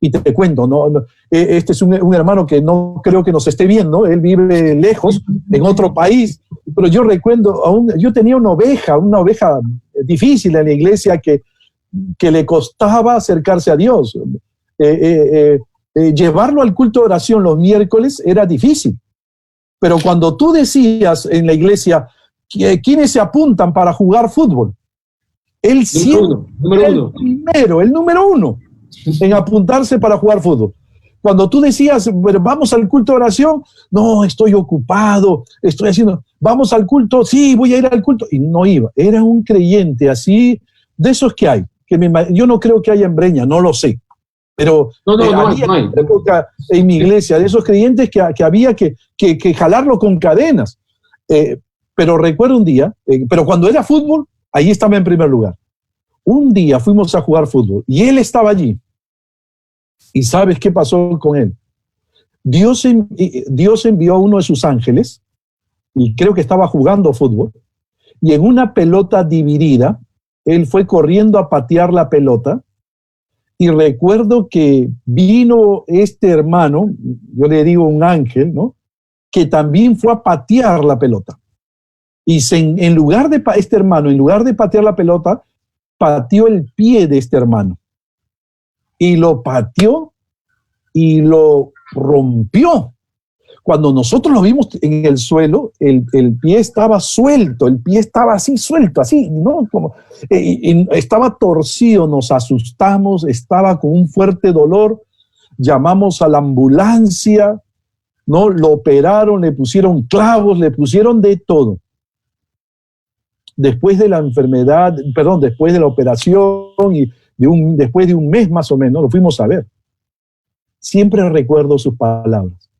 Y te cuento, ¿no? Este es un hermano que no creo que nos esté viendo, él vive lejos, en otro país, pero yo recuerdo, yo tenía una oveja difícil en la iglesia que le costaba acercarse a Dios. Llevarlo al culto de oración los miércoles era difícil, pero cuando tú decías en la iglesia, ¿quiénes se apuntan para jugar fútbol? Él siempre el número uno en apuntarse para jugar fútbol. Cuando tú decías, vamos al culto de oración, no, estoy ocupado, vamos al culto, sí, voy a ir al culto, y no iba. Era un creyente así, de esos que hay, yo no creo que haya en Breña, no lo sé, pero había en época en mi iglesia, de esos creyentes que había que jalarlo con cadenas. Pero recuerdo un día, pero cuando era fútbol, ahí estaba en primer lugar. Un día fuimos a jugar fútbol y él estaba allí. ¿Y sabes qué pasó con él? Dios envió a uno de sus ángeles, y creo que estaba jugando fútbol, y en una pelota dividida, él fue corriendo a patear la pelota, y recuerdo que vino este hermano, yo le digo un ángel, ¿no? Que también fue a patear la pelota. Y en lugar de patear la pelota, pateó el pie de este hermano. Y lo pateó y lo rompió. Cuando nosotros lo vimos en el suelo, el pie estaba suelto, el pie estaba así suelto, así, ¿no? Estaba torcido, nos asustamos, estaba con un fuerte dolor, llamamos a la ambulancia, ¿no? Lo operaron, le pusieron clavos, le pusieron de todo. después de la enfermedad, perdón, después de la operación y después de un mes más o menos, lo fuimos a ver. Siempre recuerdo sus palabras.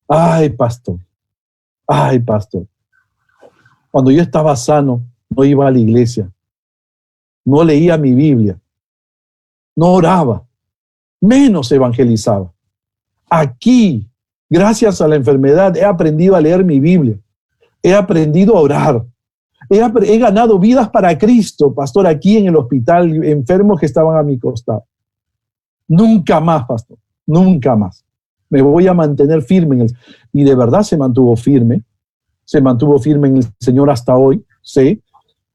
Ay, pastor. Cuando yo estaba sano, no iba a la iglesia, no leía mi Biblia, no oraba, menos evangelizaba. Aquí, gracias a la enfermedad, he aprendido a leer mi Biblia, he aprendido a orar, he ganado vidas para Cristo, pastor, aquí en el hospital, enfermos que estaban a mi costado. Nunca más, pastor, nunca más. Me voy a mantener firme y de verdad se mantuvo firme en el Señor hasta hoy, sí.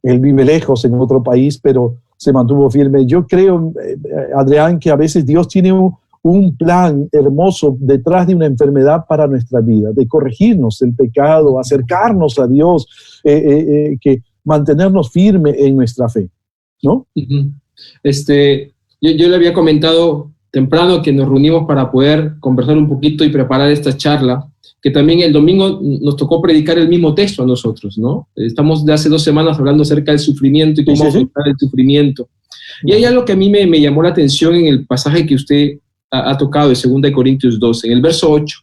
Él vive lejos en otro país, pero se mantuvo firme. Yo creo, Adrián, que a veces Dios tiene un plan hermoso detrás de una enfermedad para nuestra vida, de corregirnos el pecado, acercarnos a Dios, que mantenernos firmes en nuestra fe, ¿no? Uh-huh. Yo le había comentado temprano que nos reunimos para poder conversar un poquito y preparar esta charla, que también el domingo nos tocó predicar el mismo texto a nosotros, ¿no? Estamos de hace 2 semanas hablando acerca del sufrimiento y cómo afrontar el sufrimiento. Y hay algo que a mí me llamó la atención en el pasaje que usted ha tocado de 2 Corintios 12, en el verso 8.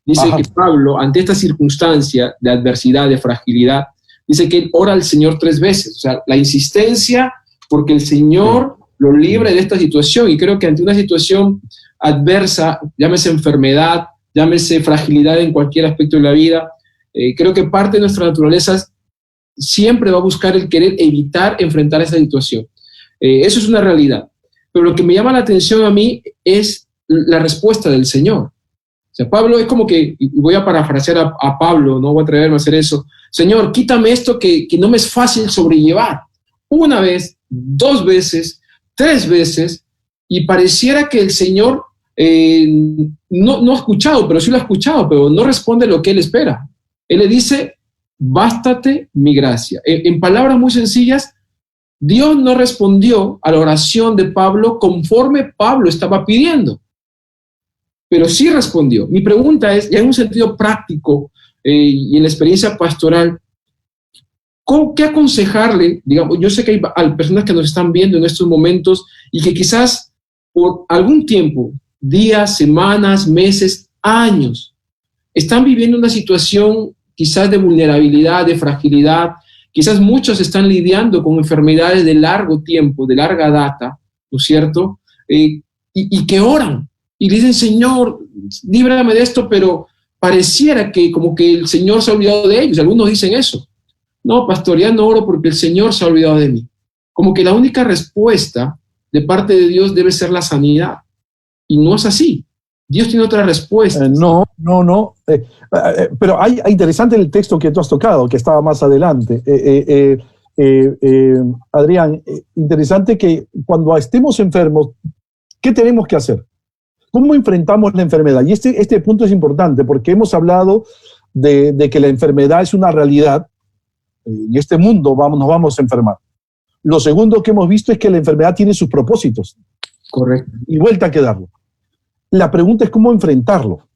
Dice que Pablo, ante esta circunstancia de adversidad, de fragilidad, dice que él ora al Señor 3 veces. O sea, la insistencia porque el Señor lo libre de esta situación. Y creo que ante una situación adversa, llámese enfermedad, llámese fragilidad en cualquier aspecto de la vida, creo que parte de nuestra naturaleza siempre va a buscar el querer evitar enfrentar esa situación. Eso es una realidad. Pero lo que me llama la atención a mí es la respuesta del Señor. O sea, Pablo es como que, y voy a parafrasear a Pablo, no voy a atreverme a hacer eso. Señor, quítame esto que no me es fácil sobrellevar. 1 vez, 2 veces, 3 veces, y pareciera que el Señor no ha escuchado, pero sí lo ha escuchado, pero no responde lo que él espera. Él le dice, bástate mi gracia. En palabras muy sencillas, Dios no respondió a la oración de Pablo conforme Pablo estaba pidiendo, pero sí respondió. Mi pregunta es, ya en un sentido práctico y en la experiencia pastoral, ¿qué aconsejarle? Digamos, yo sé que hay personas que nos están viendo en estos momentos y que quizás por algún tiempo, días, semanas, meses, años, están viviendo una situación quizás de vulnerabilidad, de fragilidad. Quizás muchos están lidiando con enfermedades de largo tiempo, de larga data, ¿no es cierto? Y que oran y dicen, Señor, líbrame de esto, pero pareciera que como que el Señor se ha olvidado de ellos. Algunos dicen eso. No, pastor, ya no oro porque el Señor se ha olvidado de mí. Como que la única respuesta de parte de Dios debe ser la sanidad. Y no es así. Dios tiene otra respuesta. No. Pero hay interesante el texto que tú has tocado, que estaba más adelante. Adrián, interesante que cuando estemos enfermos, ¿qué tenemos que hacer? ¿Cómo enfrentamos la enfermedad? Y este punto es importante porque hemos hablado de que la enfermedad es una realidad. En este mundo nos vamos a enfermar. Lo segundo que hemos visto es que la enfermedad tiene sus propósitos. Correcto. Y vuelta a quedarlo. La pregunta es cómo enfrentarlo.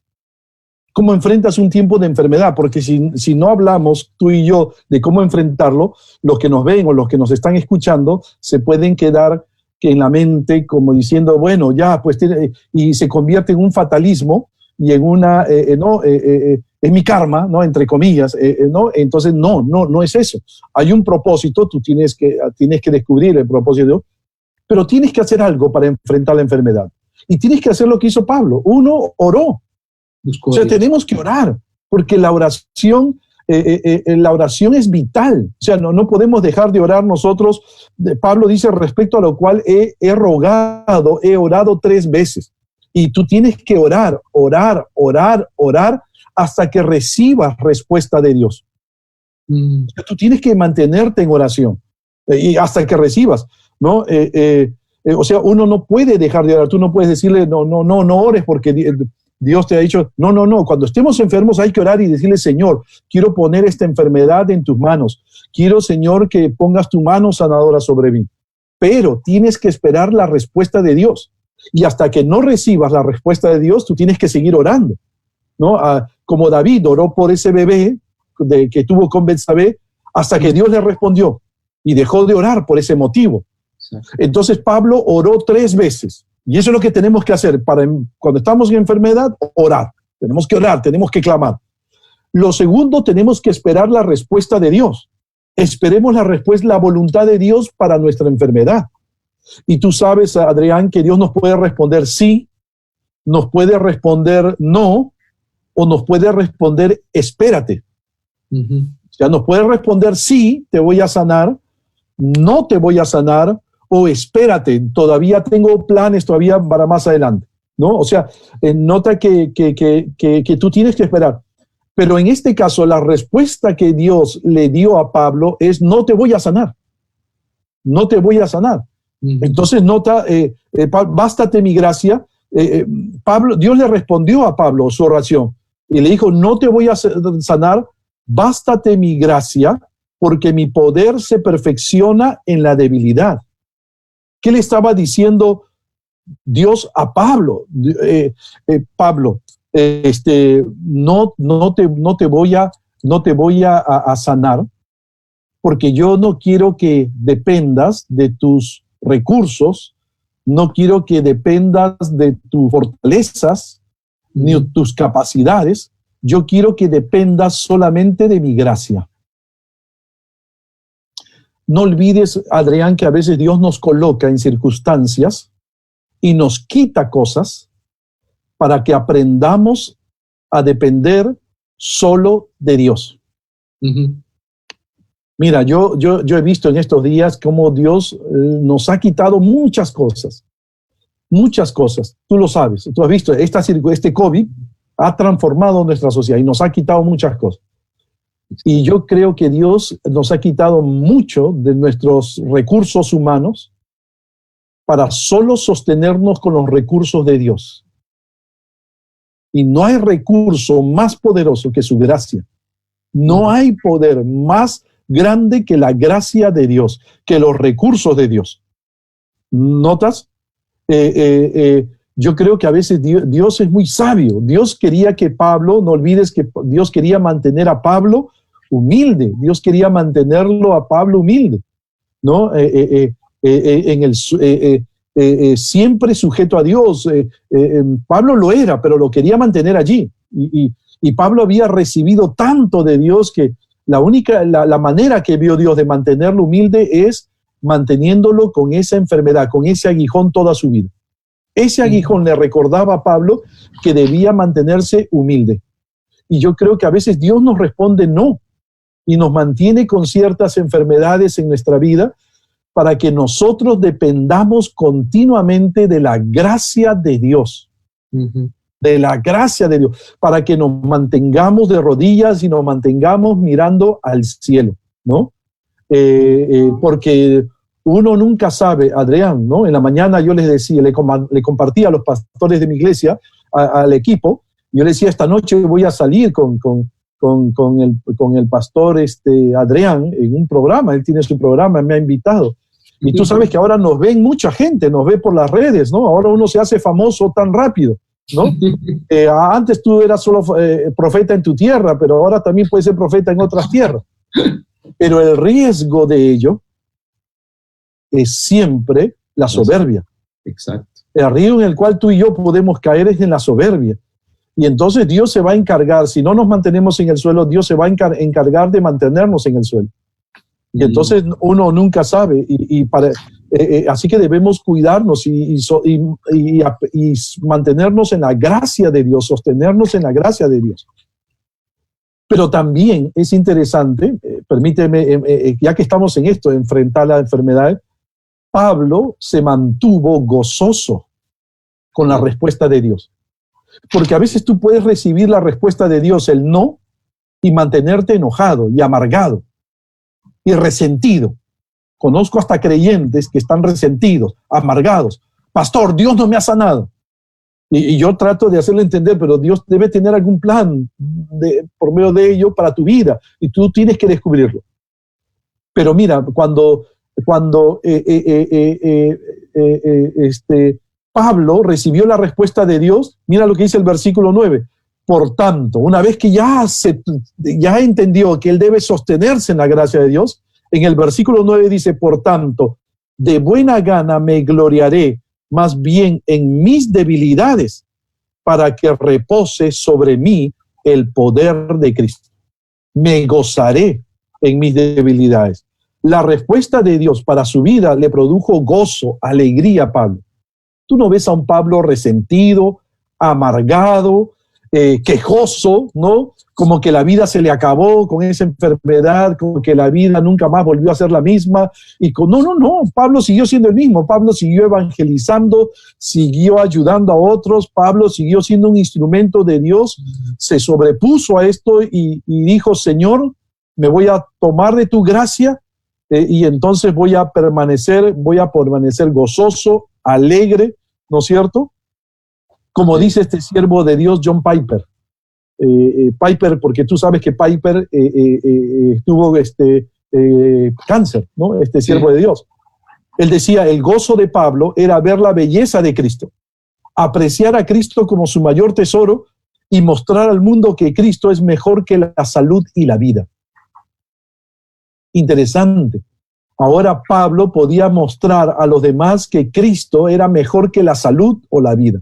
¿Cómo enfrentas un tiempo de enfermedad? Porque si no hablamos tú y yo de cómo enfrentarlo, los que nos ven o los que nos están escuchando se pueden quedar en la mente como diciendo, bueno, ya, pues, y se convierte en un fatalismo y en una, es mi karma, ¿no? Entre comillas, ¿no? Entonces, no es eso. Hay un propósito, tú tienes que descubrir el propósito, pero tienes que hacer algo para enfrentar la enfermedad. Y tienes que hacer lo que hizo Pablo. Uno oró. O sea, tenemos que orar, porque la oración es vital. O sea, no podemos dejar de orar nosotros. Pablo dice, respecto a lo cual he orado 3 veces. Y tú tienes que orar hasta que recibas respuesta de Dios. O sea, tú tienes que mantenerte en oración y hasta que recibas, ¿no? O sea, uno no puede dejar de orar. Tú no puedes decirle, no ores porque Dios te ha dicho, no. Cuando estemos enfermos hay que orar y decirle, Señor, quiero poner esta enfermedad en tus manos. Quiero, Señor, que pongas tu mano sanadora sobre mí. Pero tienes que esperar la respuesta de Dios. Y hasta que no recibas la respuesta de Dios, tú tienes que seguir orando, ¿no? Como David oró por ese bebé que tuvo con Betsabé, hasta que Dios le respondió y dejó de orar por ese motivo. Entonces Pablo oró 3 veces. Y eso es lo que tenemos que hacer cuando estamos en enfermedad, orar. Tenemos que orar, tenemos que clamar. Lo segundo, tenemos que esperar la respuesta de Dios. Esperemos la respuesta, la voluntad de Dios para nuestra enfermedad. Y tú sabes, Adrián, que Dios nos puede responder sí, nos puede responder no, o nos puede responder espérate. O sea, nos puede responder sí, te voy a sanar, no te voy a sanar, o espérate, todavía tengo planes todavía para más adelante, ¿no? O sea, nota que tú tienes que esperar. Pero en este caso, la respuesta que Dios le dio a Pablo es: no te voy a sanar. No te voy a sanar. Entonces, nota, bástate mi gracia. Dios le respondió a Pablo su oración y le dijo: no te voy a sanar, bástate mi gracia, porque mi poder se perfecciona en la debilidad. ¿Qué le estaba diciendo Dios a Pablo? Pablo, no te voy a sanar, porque yo no quiero que dependas de tus recursos, no quiero que dependas de tus fortalezas ni tus capacidades. Yo quiero que dependas solamente de mi gracia. No olvides, Adrián, que a veces Dios nos coloca en circunstancias y nos quita cosas para que aprendamos a depender solo de Dios. Mira, yo he visto en estos días cómo Dios nos ha quitado muchas cosas. Muchas cosas. Tú lo sabes. Tú has visto, este COVID ha transformado nuestra sociedad y nos ha quitado muchas cosas. Y yo creo que Dios nos ha quitado mucho de nuestros recursos humanos para solo sostenernos con los recursos de Dios. Y no hay recurso más poderoso que su gracia. No hay poder más grande que la gracia de Dios, que los recursos de Dios. ¿Notas? Yo creo que a veces Dios es muy sabio. Dios quería que Pablo, no olvides que Dios quería mantener a Pablo humilde. Dios quería mantenerlo a Pablo humilde, ¿no? Siempre sujeto a Dios. Pablo lo era, pero lo quería mantener allí. Y Pablo había recibido tanto de Dios que la manera que vio Dios de mantenerlo humilde es manteniéndolo con esa enfermedad, con ese aguijón toda su vida. Ese aguijón le recordaba a Pablo que debía mantenerse humilde. Y yo creo que a veces Dios nos responde no y nos mantiene con ciertas enfermedades en nuestra vida para que nosotros dependamos continuamente de la gracia de Dios. De la gracia de Dios, para que nos mantengamos de rodillas y nos mantengamos mirando al cielo, ¿no? Porque uno nunca sabe, Adrián, ¿no? En la mañana yo les decía, le compartía a los pastores de mi iglesia, al equipo, yo les decía: esta noche voy a salir con el pastor Adrián en un programa. Él tiene su programa, me ha invitado. Y tú sabes que ahora nos ven mucha gente, nos ve por las redes, ¿no? Ahora uno se hace famoso tan rápido, ¿no? Antes tú eras solo profeta en tu tierra, pero ahora también puedes ser profeta en otras tierras. Pero el riesgo de ello es siempre la soberbia. Exacto. El río en el cual tú y yo podemos caer es en la soberbia. Y entonces Dios se va a encargar, si no nos mantenemos en el suelo, Dios se va a encargar de mantenernos en el suelo. Y entonces uno nunca sabe. Así que debemos cuidarnos y mantenernos en la gracia de Dios, sostenernos en la gracia de Dios. Pero también es interesante, permíteme, ya que estamos en esto, enfrentar la enfermedad, Pablo se mantuvo gozoso con la respuesta de Dios. Porque a veces tú puedes recibir la respuesta de Dios, el no, y mantenerte enojado y amargado y resentido. Conozco hasta creyentes que están resentidos, amargados. Pastor, Dios no me ha sanado. Y yo trato de hacerle entender, pero Dios debe tener algún plan por medio de ello para tu vida, y tú tienes que descubrirlo. Pero mira, cuando Pablo recibió la respuesta de Dios, mira lo que dice el versículo 9. Por tanto, una vez que ya entendió que él debe sostenerse en la gracia de Dios, en el versículo 9 dice, por tanto, de buena gana me gloriaré más bien en mis debilidades, para que repose sobre mí el poder de Cristo. Me gozaré en mis debilidades. La respuesta de Dios para su vida le produjo gozo, alegría a Pablo. Tú no ves a un Pablo resentido, amargado, quejoso, ¿no? Como que la vida se le acabó con esa enfermedad, como que la vida nunca más volvió a ser la misma. No, Pablo siguió siendo el mismo. Pablo siguió evangelizando, siguió ayudando a otros. Pablo siguió siendo un instrumento de Dios. Se sobrepuso a esto y dijo, Señor, me voy a tomar de tu gracia y entonces voy a permanecer gozoso, alegre, ¿no es cierto? Como dice este siervo de Dios, John Piper. Piper, porque tú sabes que Piper tuvo cáncer, ¿no? Este siervo de Dios. Él decía, el gozo de Pablo era ver la belleza de Cristo, apreciar a Cristo como su mayor tesoro y mostrar al mundo que Cristo es mejor que la salud y la vida. Interesante. Ahora Pablo podía mostrar a los demás que Cristo era mejor que la salud o la vida.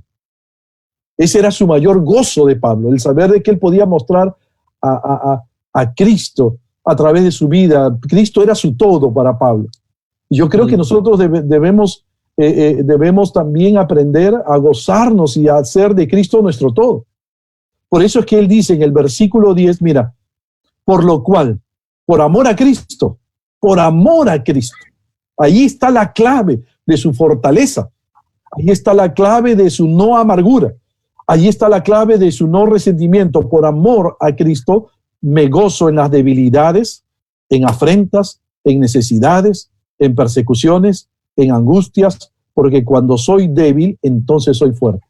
Ese era su mayor gozo de Pablo, el saber de que él podía mostrar a Cristo a través de su vida. Cristo era su todo para Pablo. Y yo creo que nosotros debemos también aprender a gozarnos y a hacer de Cristo nuestro todo. Por eso es que él dice en el versículo 10, mira, por lo cual, por amor a Cristo, ahí está la clave de su fortaleza, ahí está la clave de su no amargura. Ahí está la clave de su no resentimiento. Por amor a Cristo, me gozo en las debilidades, en afrentas, en necesidades, en persecuciones, en angustias, porque cuando soy débil, entonces soy fuerte.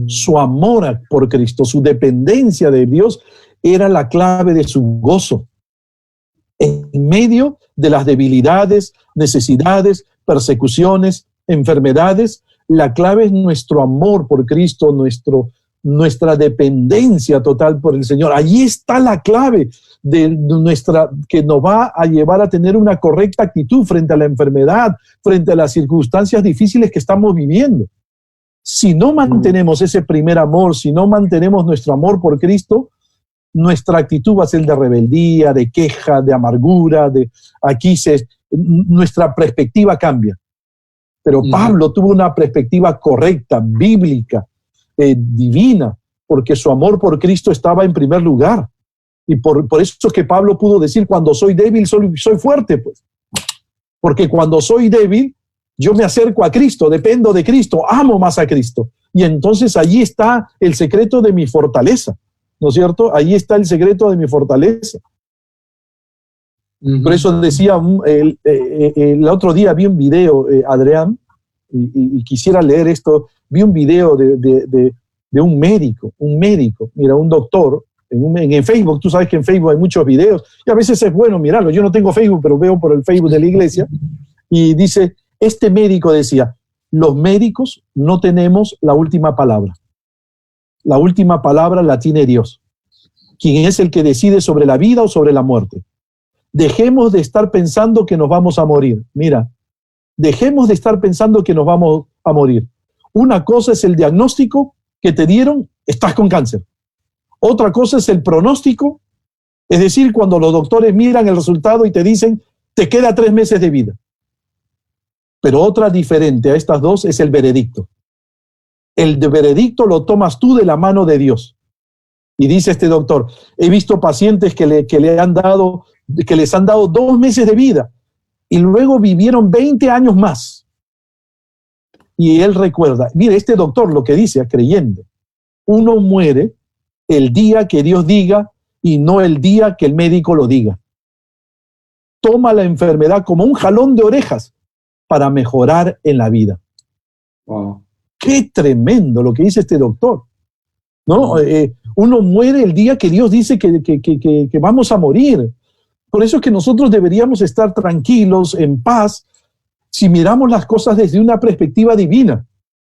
Su amor por Cristo, su dependencia de Dios, era la clave de su gozo. En medio de las debilidades, necesidades, persecuciones, enfermedades, la clave es nuestro amor por Cristo, nuestra dependencia total por el Señor. Allí está la clave que nos va a llevar a tener una correcta actitud frente a la enfermedad, frente a las circunstancias difíciles que estamos viviendo. Si no mantenemos ese primer amor, si no mantenemos nuestro amor por Cristo, nuestra actitud va a ser de rebeldía, de queja, de amargura, nuestra perspectiva cambia. Pero Pablo tuvo una perspectiva correcta, bíblica, divina, porque su amor por Cristo estaba en primer lugar. Y por eso es que Pablo pudo decir, cuando soy débil, soy fuerte, pues. Porque cuando soy débil, yo me acerco a Cristo, dependo de Cristo, amo más a Cristo. Y entonces allí está el secreto de mi fortaleza, ¿no es cierto? Allí está el secreto de mi fortaleza. Por eso decía, el otro día vi un video, Adrián, y quisiera leer esto, vi un video de un médico, mira, un doctor, en Facebook, tú sabes que en Facebook hay muchos videos, y a veces es bueno mirarlo. Yo no tengo Facebook, pero veo por el Facebook de la iglesia, y dice, este médico decía, los médicos no tenemos la última palabra. La última palabra la tiene Dios, quien es el que decide sobre la vida o sobre la muerte. Dejemos de estar pensando que nos vamos a morir. Mira, dejemos de estar pensando que nos vamos a morir. Una cosa es el diagnóstico que te dieron, estás con cáncer. Otra cosa es el pronóstico, es decir, cuando los doctores miran el resultado y te dicen, te queda 3 meses de vida. Pero otra diferente a estas dos es el veredicto. El veredicto lo tomas tú de la mano de Dios. Y dice este doctor, he visto pacientes que les han dado 2 meses de vida y luego vivieron 20 años más. Y él recuerda, mire, este doctor lo que dice, creyente, uno muere el día que Dios diga y no el día que el médico lo diga. Toma la enfermedad como un jalón de orejas para mejorar en la vida. Wow. Qué tremendo lo que dice este doctor, ¿no? Uno muere el día que Dios dice que vamos a morir. Por eso es que nosotros deberíamos estar tranquilos, en paz, si miramos las cosas desde una perspectiva divina,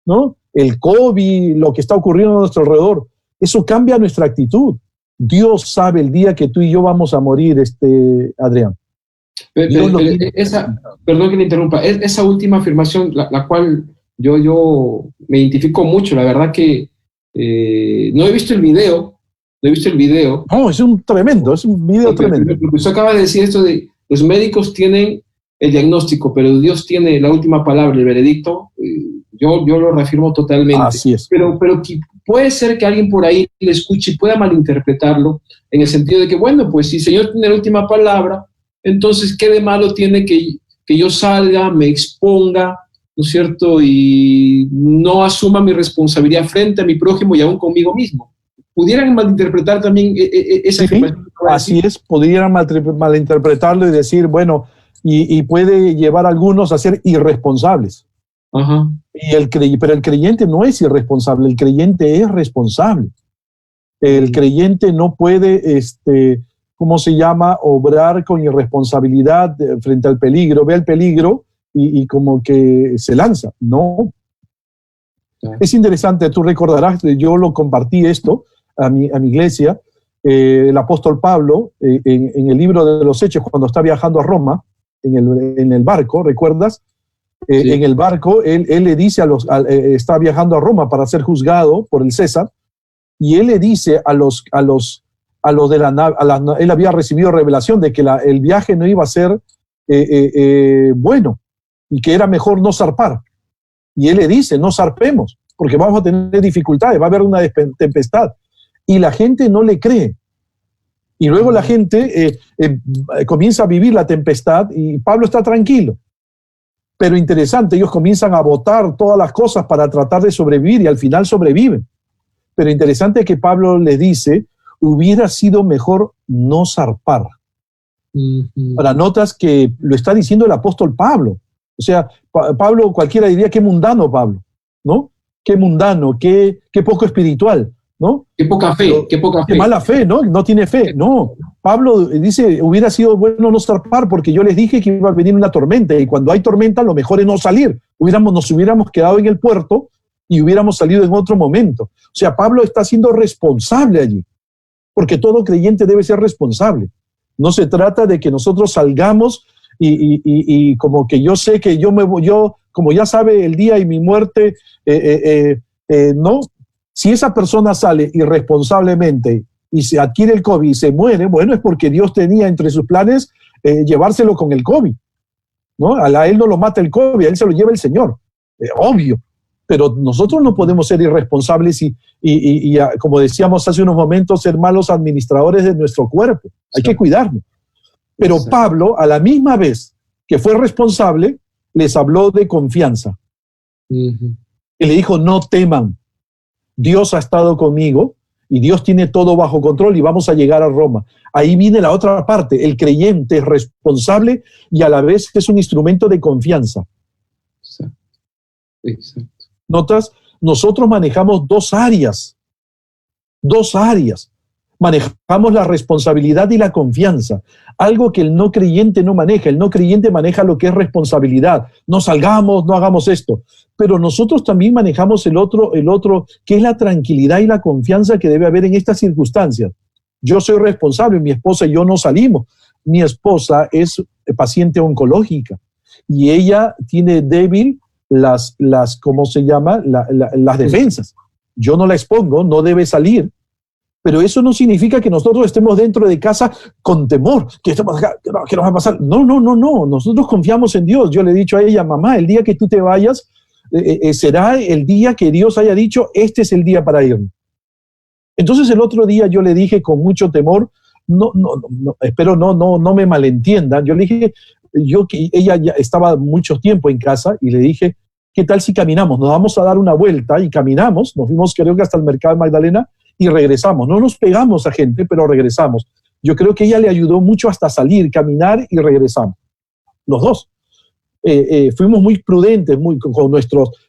¿no? El COVID, lo que está ocurriendo a nuestro alrededor, eso cambia nuestra actitud. Dios sabe el día que tú y yo vamos a morir, Adrián. Perdón que le interrumpa. Esa última afirmación, la cual yo me identifico mucho. La verdad que no he visto el video. No, es un video tremendo. Usted acaba de decir esto de los médicos tienen el diagnóstico, pero Dios tiene la última palabra, el veredicto. Yo lo reafirmo totalmente. Así es. Pero puede ser que alguien por ahí le escuche y pueda malinterpretarlo en el sentido de que, bueno, pues si el Señor tiene la última palabra, entonces, ¿qué de malo tiene que yo salga, me exponga, ¿no es cierto? Y no asuma mi responsabilidad frente a mi prójimo y aún conmigo mismo. ¿Pudieran malinterpretar también esa afirmación? Así es, pudieran malinterpretarlo y decir, bueno, y puede llevar a algunos a ser irresponsables. Ajá. Pero el creyente no es irresponsable, el creyente es responsable. El creyente no puede, ¿cómo se llama?, obrar con irresponsabilidad frente al peligro. Ve el peligro y como que se lanza. No. Es interesante, tú recordarás, yo lo compartí esto a mi iglesia, el apóstol Pablo, en el libro de los Hechos, cuando está viajando a Roma, en el barco, ¿recuerdas? Sí. En el barco, él le dice está viajando a Roma para ser juzgado por el César, y él le dice a los de la nave, él había recibido revelación de que el viaje no iba a ser bueno, y que era mejor no zarpar. Y él le dice, no zarpemos, porque vamos a tener dificultades, va a haber una tempestad. Y la gente no le cree. Y luego la gente comienza a vivir la tempestad y Pablo está tranquilo. Pero interesante, ellos comienzan a botar todas las cosas para tratar de sobrevivir y al final sobreviven. Pero interesante que Pablo les dice, hubiera sido mejor no zarpar. Ahora notas que lo está diciendo el apóstol Pablo. O sea, Pablo, cualquiera diría, qué mundano Pablo, ¿no? Qué mundano, qué poco espiritual, ¿no? Qué poca fe, qué poca fe. Qué mala fe, ¿no? No tiene fe, no. Pablo dice, hubiera sido bueno no zarpar porque yo les dije que iba a venir una tormenta y cuando hay tormenta lo mejor es no salir. Nos hubiéramos quedado en el puerto y hubiéramos salido en otro momento. O sea, Pablo está siendo responsable allí, porque todo creyente debe ser responsable. No se trata de que nosotros salgamos y como que yo sé que yo como ya sabe el día y mi muerte, no. Si esa persona sale irresponsablemente y se adquiere el COVID y se muere, bueno, es porque Dios tenía entre sus planes llevárselo con el COVID, ¿no? A él no lo mata el COVID, a él se lo lleva el Señor, obvio. Pero nosotros no podemos ser irresponsables y como decíamos hace unos momentos, ser malos administradores de nuestro cuerpo. Hay que cuidarnos. Pero Pablo, a la misma vez que fue responsable, les habló de confianza. Y le dijo, no teman. Dios ha estado conmigo y Dios tiene todo bajo control y vamos a llegar a Roma. Ahí viene la otra parte. El creyente es responsable y a la vez es un instrumento de confianza. Exacto. ¿Notas? Nosotros manejamos dos áreas. Manejamos la responsabilidad y la confianza. Algo que el no creyente no maneja. El no creyente maneja lo que es responsabilidad. No salgamos, no hagamos esto. Pero nosotros también manejamos el otro, que es la tranquilidad y la confianza que debe haber en estas circunstancias. Yo soy responsable, mi esposa y yo no salimos. Mi esposa es paciente oncológica y ella tiene débil las ¿cómo se llama? Las defensas. Yo no la expongo, no debe salir. Pero eso no significa que nosotros estemos dentro de casa con temor, que estamos acá, ¿qué nos va a pasar? No. Nosotros confiamos en Dios. Yo le he dicho a ella, mamá, el día que tú te vayas, será el día que Dios haya dicho, este es el día para irnos. Entonces el otro día yo le dije con mucho temor, espero no me malentiendan, yo le dije, ella ya estaba mucho tiempo en casa y le dije, ¿qué tal si caminamos? Nos vamos a dar una vuelta y caminamos, nos fuimos creo que hasta el mercado de Magdalena y regresamos. No nos pegamos a gente, pero regresamos. Yo creo que ella le ayudó mucho hasta salir, caminar y regresamos. Los dos. Fuimos muy prudentes,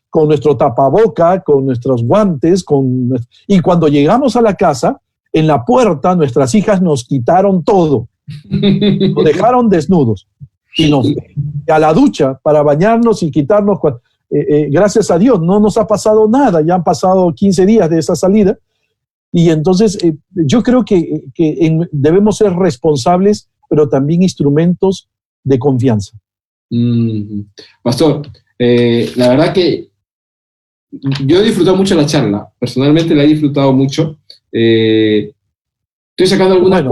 con nuestro tapaboca, con nuestros guantes, y cuando llegamos a la casa, en la puerta nuestras hijas nos quitaron todo. Nos dejaron desnudos. Y a la ducha para bañarnos y quitarnos. Gracias a Dios, no nos ha pasado nada. Ya han pasado 15 días de esa salida. Y entonces yo creo que debemos ser responsables, pero también instrumentos de confianza. Pastor, la verdad que yo he disfrutado mucho la charla, personalmente la he disfrutado mucho. Estoy sacando algunas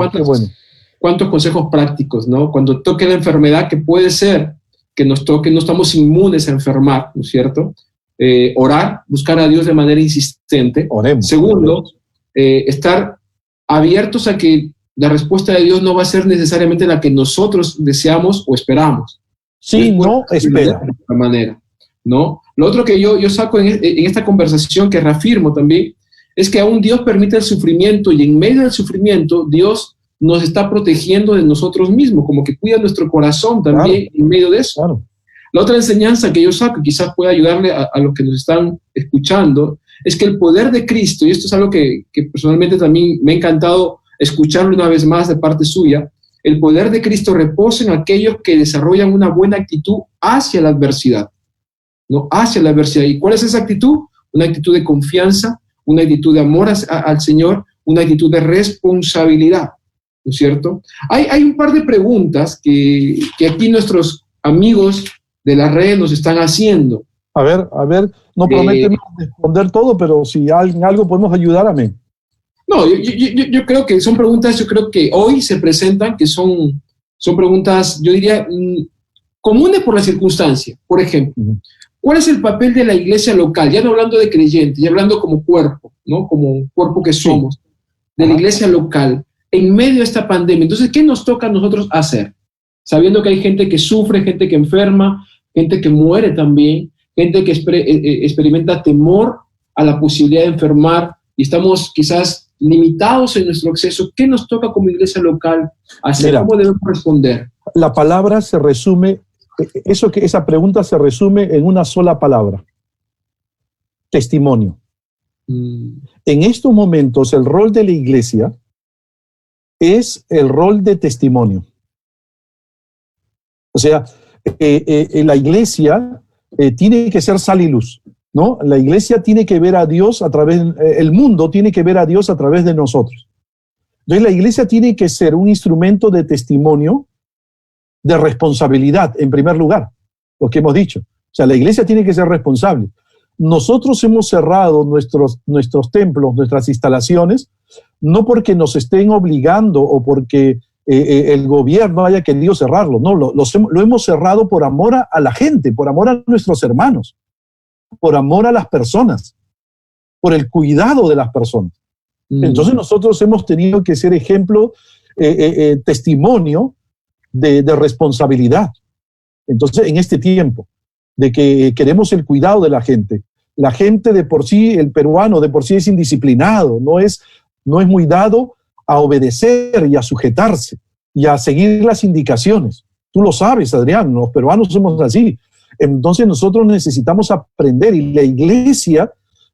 cuantos consejos prácticos, ¿no? Cuando toque la enfermedad, que puede ser que nos toque, no estamos inmunes a enfermar, ¿no es cierto? Orar, buscar a Dios de manera insistente. Oremos. Segundo, estar abiertos a que la respuesta de Dios no va a ser necesariamente la que nosotros deseamos o esperamos. Sí, no espera. De esta manera, ¿no? Lo otro que yo saco en esta conversación, que reafirmo también, es que aún Dios permite el sufrimiento, y en medio del sufrimiento Dios nos está protegiendo de nosotros mismos, como que cuida nuestro corazón también, claro, en medio de eso. Claro. La otra enseñanza que yo saco, quizás pueda ayudarle a los que nos están escuchando, es que el poder de Cristo, y esto es algo que personalmente también me ha encantado escucharlo una vez más de parte suya, el poder de Cristo reposa en aquellos que desarrollan una buena actitud hacia la adversidad, ¿no? Hacia la adversidad. ¿Y cuál es esa actitud? Una actitud de confianza, una actitud de amor al Señor, una actitud de responsabilidad, ¿no es cierto? Hay un par de preguntas que aquí nuestros amigos de la red nos están haciendo. A ver, no prometemos responder todo, pero si en algo podemos ayudar, amén. No, yo creo que son preguntas, yo creo que hoy se presentan, que son preguntas, yo diría, comunes por la circunstancia. Por ejemplo, ¿cuál es el papel de la iglesia local? Ya no hablando de creyentes, ya hablando como cuerpo, ¿no? Como cuerpo que somos, de la iglesia local, en medio de esta pandemia. Entonces, ¿qué nos toca a nosotros hacer? Sabiendo que hay gente que sufre, gente que enferma, gente que muere también, gente que experimenta temor a la posibilidad de enfermar, y estamos quizás limitados en nuestro acceso. ¿Qué nos toca como iglesia local hacer? Mira, ¿cómo debemos responder? La palabra se resume, esa pregunta se resume en una sola palabra: testimonio. En estos momentos el rol de la iglesia es el rol de testimonio. O sea, la iglesia tiene que ser sal y luz, ¿no? La iglesia tiene que ver a Dios el mundo tiene que ver a Dios a través de nosotros. Entonces la iglesia tiene que ser un instrumento de testimonio, de responsabilidad, en primer lugar, lo que hemos dicho. O sea, la iglesia tiene que ser responsable. Nosotros hemos cerrado nuestros templos, nuestras instalaciones, no porque nos estén obligando o porque el gobierno haya querido cerrarlo, no, lo hemos cerrado por amor a la gente, por amor a nuestros hermanos, por amor a las personas, por el cuidado de las personas. Entonces nosotros hemos tenido que ser ejemplo, testimonio de responsabilidad. Entonces, en este tiempo de que queremos el cuidado de la gente de por sí, el peruano de por sí es indisciplinado, no es muy dado a obedecer y a sujetarse y a seguir las indicaciones. Tú lo sabes, Adrián, los peruanos somos así. Entonces nosotros necesitamos aprender, y la iglesia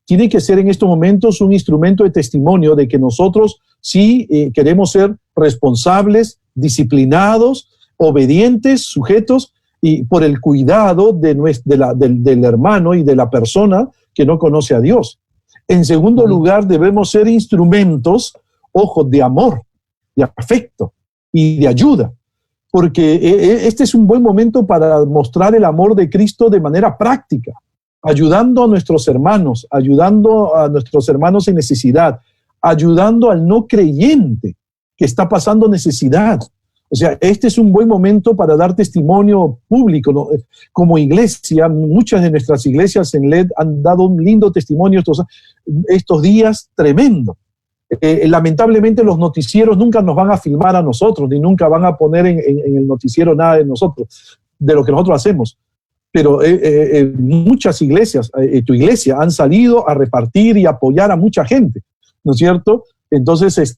tiene que ser en estos momentos un instrumento de testimonio de que nosotros sí queremos ser responsables, disciplinados, obedientes, sujetos, y por el cuidado del hermano y de la persona que no conoce a Dios. En segundo lugar, debemos ser instrumentos, ojo, de amor, de afecto y de ayuda, porque este es un buen momento para mostrar el amor de Cristo de manera práctica, ayudando a nuestros hermanos en necesidad, ayudando al no creyente que está pasando necesidad. O sea, este es un buen momento para dar testimonio público, ¿no? Como iglesia, muchas de nuestras iglesias en LED han dado un lindo testimonio estos días, tremendo. Lamentablemente los noticieros nunca nos van a filmar a nosotros, ni nunca van a poner en el noticiero nada de nosotros, de lo que nosotros hacemos. Pero muchas iglesias, tu iglesia, han salido a repartir y apoyar a mucha gente, ¿no es cierto? Entonces,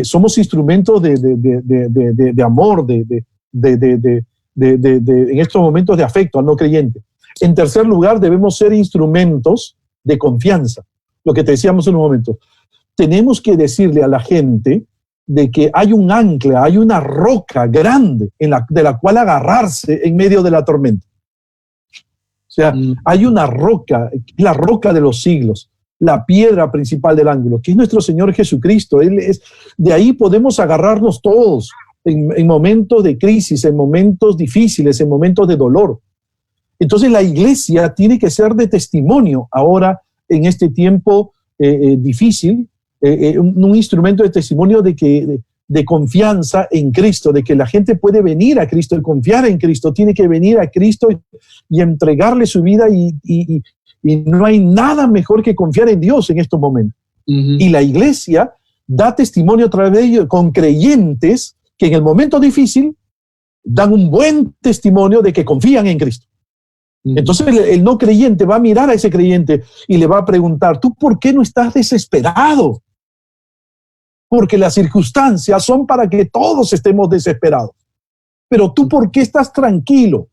somos instrumentos de amor, en estos momentos de afecto al no creyente. En tercer lugar, debemos ser instrumentos de confianza. Lo que te decíamos en un momento. Tenemos que decirle a la gente de que hay un ancla, hay una roca grande de la cual agarrarse en medio de la tormenta. O sea, hay una roca, la roca de los siglos. la piedra principal del ángulo, que es nuestro Señor Jesucristo. De ahí podemos agarrarnos todos en momentos de crisis, en momentos difíciles, en momentos de dolor. Entonces la iglesia tiene que ser de testimonio ahora en este tiempo difícil, un instrumento de testimonio de confianza en Cristo, de que la gente puede venir a Cristo y confiar en Cristo, tiene que venir a Cristo y entregarle su vida y no hay nada mejor que confiar en Dios en estos momentos. Y la iglesia da testimonio a través de ellos con creyentes que en el momento difícil dan un buen testimonio de que confían en Cristo. Entonces el no creyente va a mirar a ese creyente y le va a preguntar, ¿tú por qué no estás desesperado? Porque las circunstancias son para que todos estemos desesperados. Pero tú ¿por qué estás tranquilo?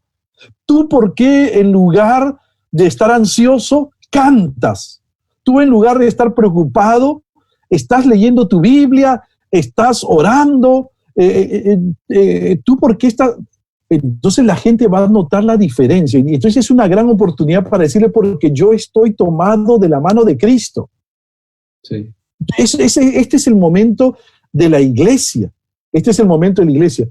¿Tú por qué en lugar de estar ansioso cantas? ¿Tú en lugar de estar preocupado estás leyendo tu Biblia, estás orando? ¿Tú por qué estás...? Entonces la gente va a notar la diferencia y entonces es una gran oportunidad para decirle porque yo estoy tomado de la mano de Cristo. Sí. Este es el momento de la iglesia. Este es el momento de la iglesia.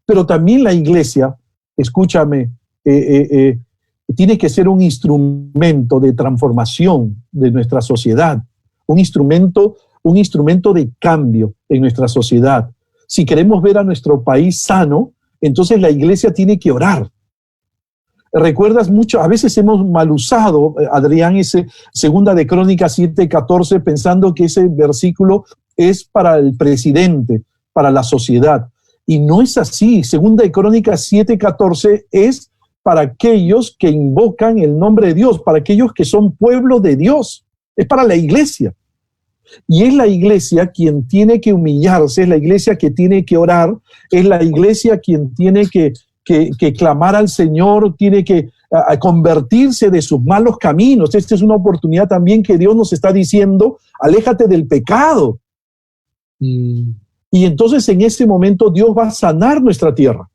Pero también la iglesia, escúchame, tiene que ser un instrumento de transformación de nuestra sociedad, un instrumento de cambio en nuestra sociedad. Si queremos ver a nuestro país sano, entonces la iglesia tiene que orar. ¿Recuerdas mucho? A veces hemos mal usado, Adrián, ese Segunda de Crónicas 7:14, pensando que ese versículo es para el presidente, para la sociedad. Y no es así. Segunda de Crónicas 7:14 es para aquellos que invocan el nombre de Dios, para aquellos que son pueblo de Dios. Es para la iglesia. Y es la iglesia quien tiene que humillarse, es la iglesia que tiene que orar, es la iglesia quien tiene que clamar al Señor, tiene que convertirse de sus malos caminos. Esta es una oportunidad también que Dios nos está diciendo, aléjate del pecado. Y entonces en ese momento Dios va a sanar nuestra tierra.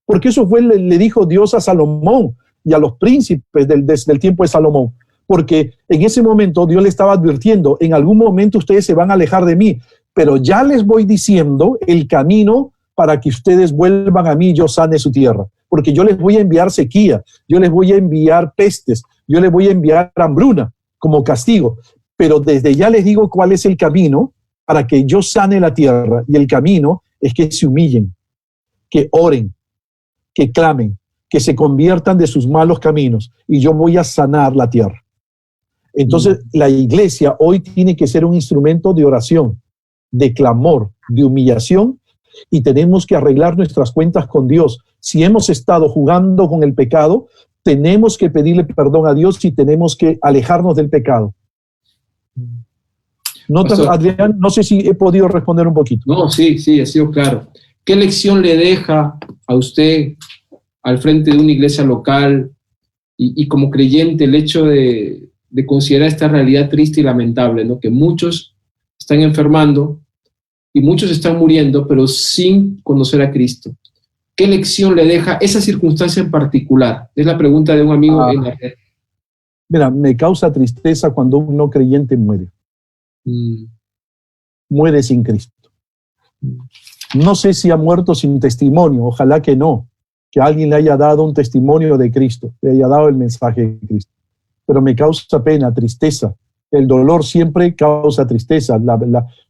Porque eso le dijo Dios a Salomón y a los príncipes desde el tiempo de Salomón. Porque en ese momento Dios le estaba advirtiendo, en algún momento ustedes se van a alejar de mí, pero ya les voy diciendo el camino para que ustedes vuelvan a mí y yo sane su tierra. Porque yo les voy a enviar sequía, yo les voy a enviar pestes, yo les voy a enviar hambruna como castigo. Pero desde ya les digo cuál es el camino para que yo sane la tierra. Y el camino es que se humillen, que oren, que clamen, que se conviertan de sus malos caminos y yo voy a sanar la tierra. Entonces, la iglesia hoy tiene que ser un instrumento de oración, de clamor, de humillación, y tenemos que arreglar nuestras cuentas con Dios. Si hemos estado jugando con el pecado, tenemos que pedirle perdón a Dios y tenemos que alejarnos del pecado. Adrián, no sé si he podido responder un poquito. No, sí, ha sido claro. ¿Qué lección le deja a usted al frente de una iglesia local y como creyente el hecho de considerar esta realidad triste y lamentable, ¿no? Que muchos están enfermando y muchos están muriendo, pero sin conocer a Cristo? ¿Qué lección le deja esa circunstancia en particular? Es la pregunta de un amigo en la red. Mira, me causa tristeza cuando un no creyente muere. Muere sin Cristo. No sé si ha muerto sin testimonio, ojalá que no, que alguien le haya dado un testimonio de Cristo, le haya dado el mensaje de Cristo. Pero me causa pena, tristeza. El dolor siempre causa tristeza,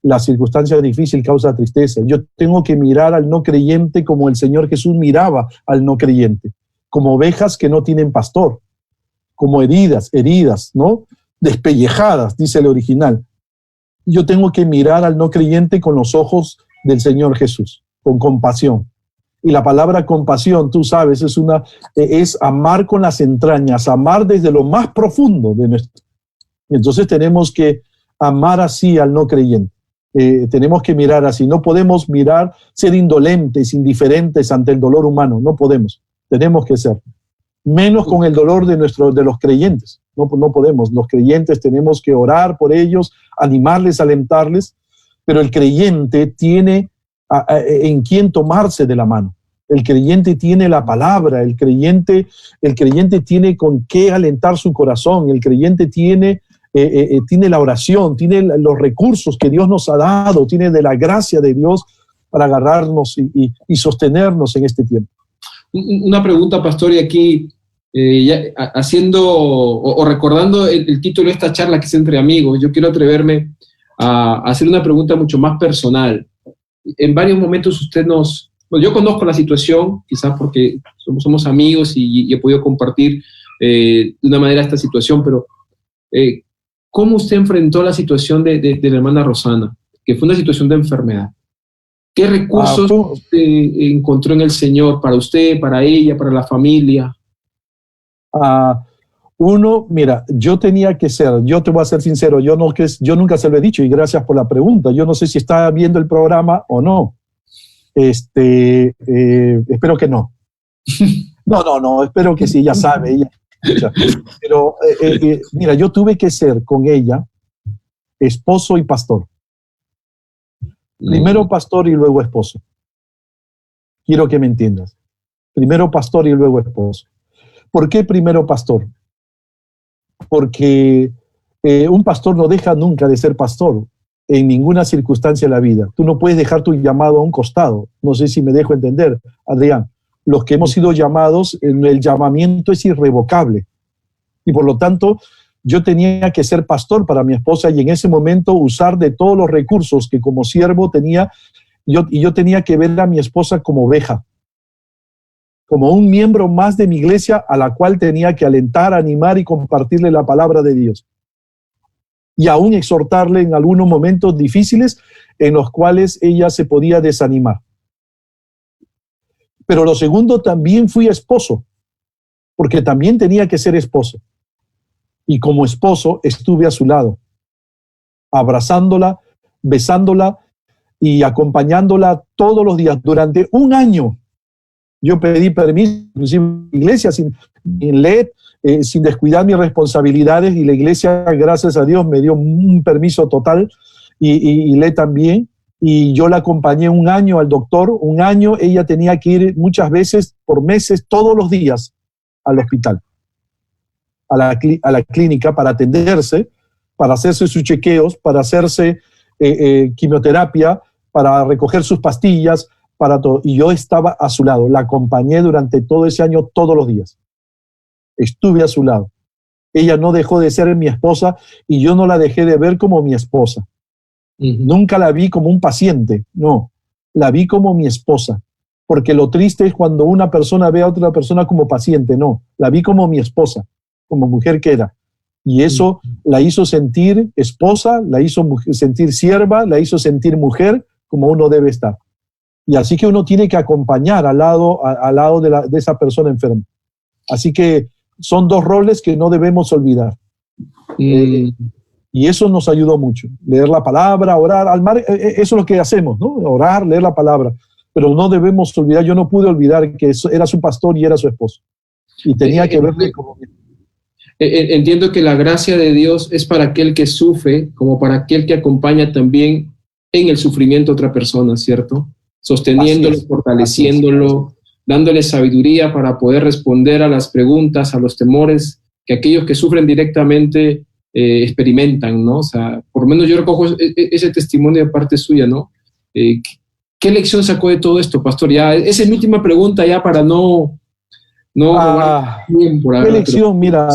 la circunstancia difícil causa tristeza. Yo tengo que mirar al no creyente como el Señor Jesús miraba al no creyente, como ovejas que no tienen pastor, como heridas, ¿no? Despellejadas, dice el original. Yo tengo que mirar al no creyente con los ojos del Señor Jesús, con compasión. Y la palabra compasión, tú sabes, es amar con las entrañas, amar desde lo más profundo de nuestro. Entonces tenemos que amar así al no creyente. Tenemos que mirar así. No podemos ser indolentes, indiferentes ante el dolor humano. No podemos. Tenemos que ser. Menos con el dolor de los creyentes. No podemos. Los creyentes tenemos que orar por ellos, animarles, alentarles. Pero el creyente tiene en quien tomarse de la mano. El creyente tiene la palabra, el creyente tiene con qué alentar su corazón, el creyente tiene la oración, tiene los recursos que Dios nos ha dado, tiene de la gracia de Dios para agarrarnos y sostenernos en este tiempo. Una pregunta, pastor, y aquí haciendo o recordando el título de esta charla que es Entre Amigos, yo quiero atreverme a hacer una pregunta mucho más personal. En varios momentos usted yo conozco la situación, quizás porque somos amigos y he podido compartir de una manera esta situación, pero ¿cómo usted enfrentó la situación de la hermana Rosana, que fue una situación de enfermedad? ¿Qué recursos encontró en el Señor para usted, para ella, para la familia? Mira, yo te voy a ser sincero, yo nunca se lo he dicho y gracias por la pregunta. Yo no sé si está viendo el programa o no. Espero que no. No, espero que sí, ella sabe, ella escucha. Pero mira, yo tuve que ser con ella esposo y pastor. Primero pastor y luego esposo. Quiero que me entiendas. Primero pastor y luego esposo. ¿Por qué primero pastor? Porque un pastor no deja nunca de ser pastor en ninguna circunstancia de la vida. Tú no puedes dejar tu llamado a un costado. No sé si me dejo entender, Adrián. Los que hemos sido llamados, el llamamiento es irrevocable. Y por lo tanto, yo tenía que ser pastor para mi esposa y en ese momento usar de todos los recursos que como siervo tenía, yo tenía que ver a mi esposa como oveja, como un miembro más de mi iglesia a la cual tenía que alentar, animar y compartirle la palabra de Dios. Y aún exhortarle en algunos momentos difíciles en los cuales ella se podía desanimar. Pero lo segundo, también fui esposo, porque también tenía que ser esposo. Y como esposo estuve a su lado, abrazándola, besándola y acompañándola todos los días. Durante un año yo pedí permiso, inclusive en la iglesia, sin leer, sin descuidar mis responsabilidades, y la iglesia, gracias a Dios, me dio un permiso total, y Led también, y yo la acompañé un año al doctor. Un año ella tenía que ir muchas veces, por meses, todos los días al hospital, a la clínica para atenderse, para hacerse sus chequeos, para hacerse quimioterapia, para recoger sus pastillas, para todo. Y yo estaba a su lado, la acompañé durante todo ese año, todos los días. Estuve a su lado. Ella no dejó de ser mi esposa y yo no la dejé de ver como mi esposa. Nunca la vi como un paciente, no, la vi como mi esposa. Porque lo triste es cuando una persona ve a otra persona como paciente, no, la vi como mi esposa, como mujer que era. Y eso la hizo sentir esposa, la hizo sentir sierva, la hizo sentir mujer, como uno debe estar. Y así que uno tiene que acompañar al lado de esa persona enferma. Así que son dos roles que no debemos olvidar. Y eso nos ayudó mucho. Leer la palabra, orar, eso es lo que hacemos, ¿no? Orar, leer la palabra. Pero no debemos olvidar, yo no pude olvidar que era su pastor y era su esposo. Y tenía que verle como... Entiendo que la gracia de Dios es para aquel que sufre, como para aquel que acompaña también en el sufrimiento a otra persona, ¿cierto? Sosteniéndolo, fortaleciéndolo, dándole sabiduría para poder responder a las preguntas, a los temores que aquellos que sufren directamente experimentan, ¿no? O sea, por lo menos yo recojo ese testimonio de parte suya, ¿no? ¿Qué lección sacó de todo esto, pastor? Ya, esa es mi última pregunta ya para no robar tiempo. ¿Qué lección? Mira,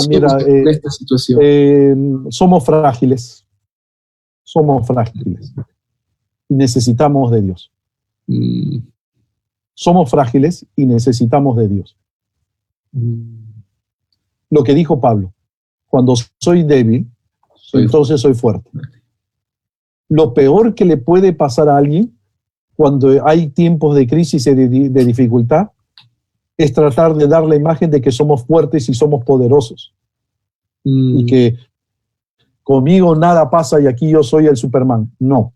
esta situación. Somos frágiles. Somos frágiles. Y necesitamos de Dios. Somos frágiles y necesitamos de Dios. Lo que dijo Pablo: cuando soy débil, entonces soy fuerte. Lo peor que le puede pasar a alguien cuando hay tiempos de crisis y de dificultad es tratar de dar la imagen de que somos fuertes y somos poderosos. Y que conmigo nada pasa y aquí yo soy el Superman. No.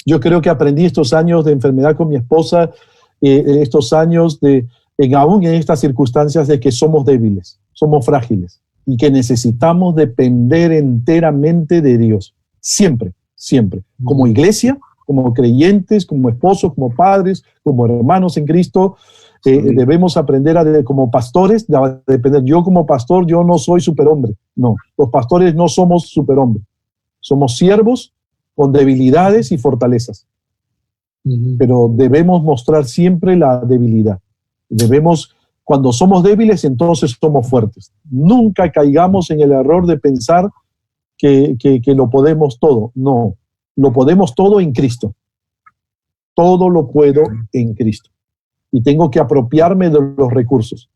Yo creo que aprendí estos años de enfermedad con mi esposa, estos años aún en estas circunstancias, de que somos débiles, somos frágiles y que necesitamos depender enteramente de Dios. Siempre. Como iglesia, como creyentes, como esposos, como padres, como hermanos en Cristo. Debemos aprender como pastores, a depender. Yo como pastor, yo no soy superhombre. No, los pastores no somos superhombres. Somos siervos con debilidades y fortalezas. Pero debemos mostrar siempre la debilidad. Cuando somos débiles, entonces somos fuertes. Nunca caigamos en el error de pensar que lo podemos todo. No, lo podemos todo en Cristo. Todo lo puedo en Cristo. Y tengo que apropiarme de los recursos.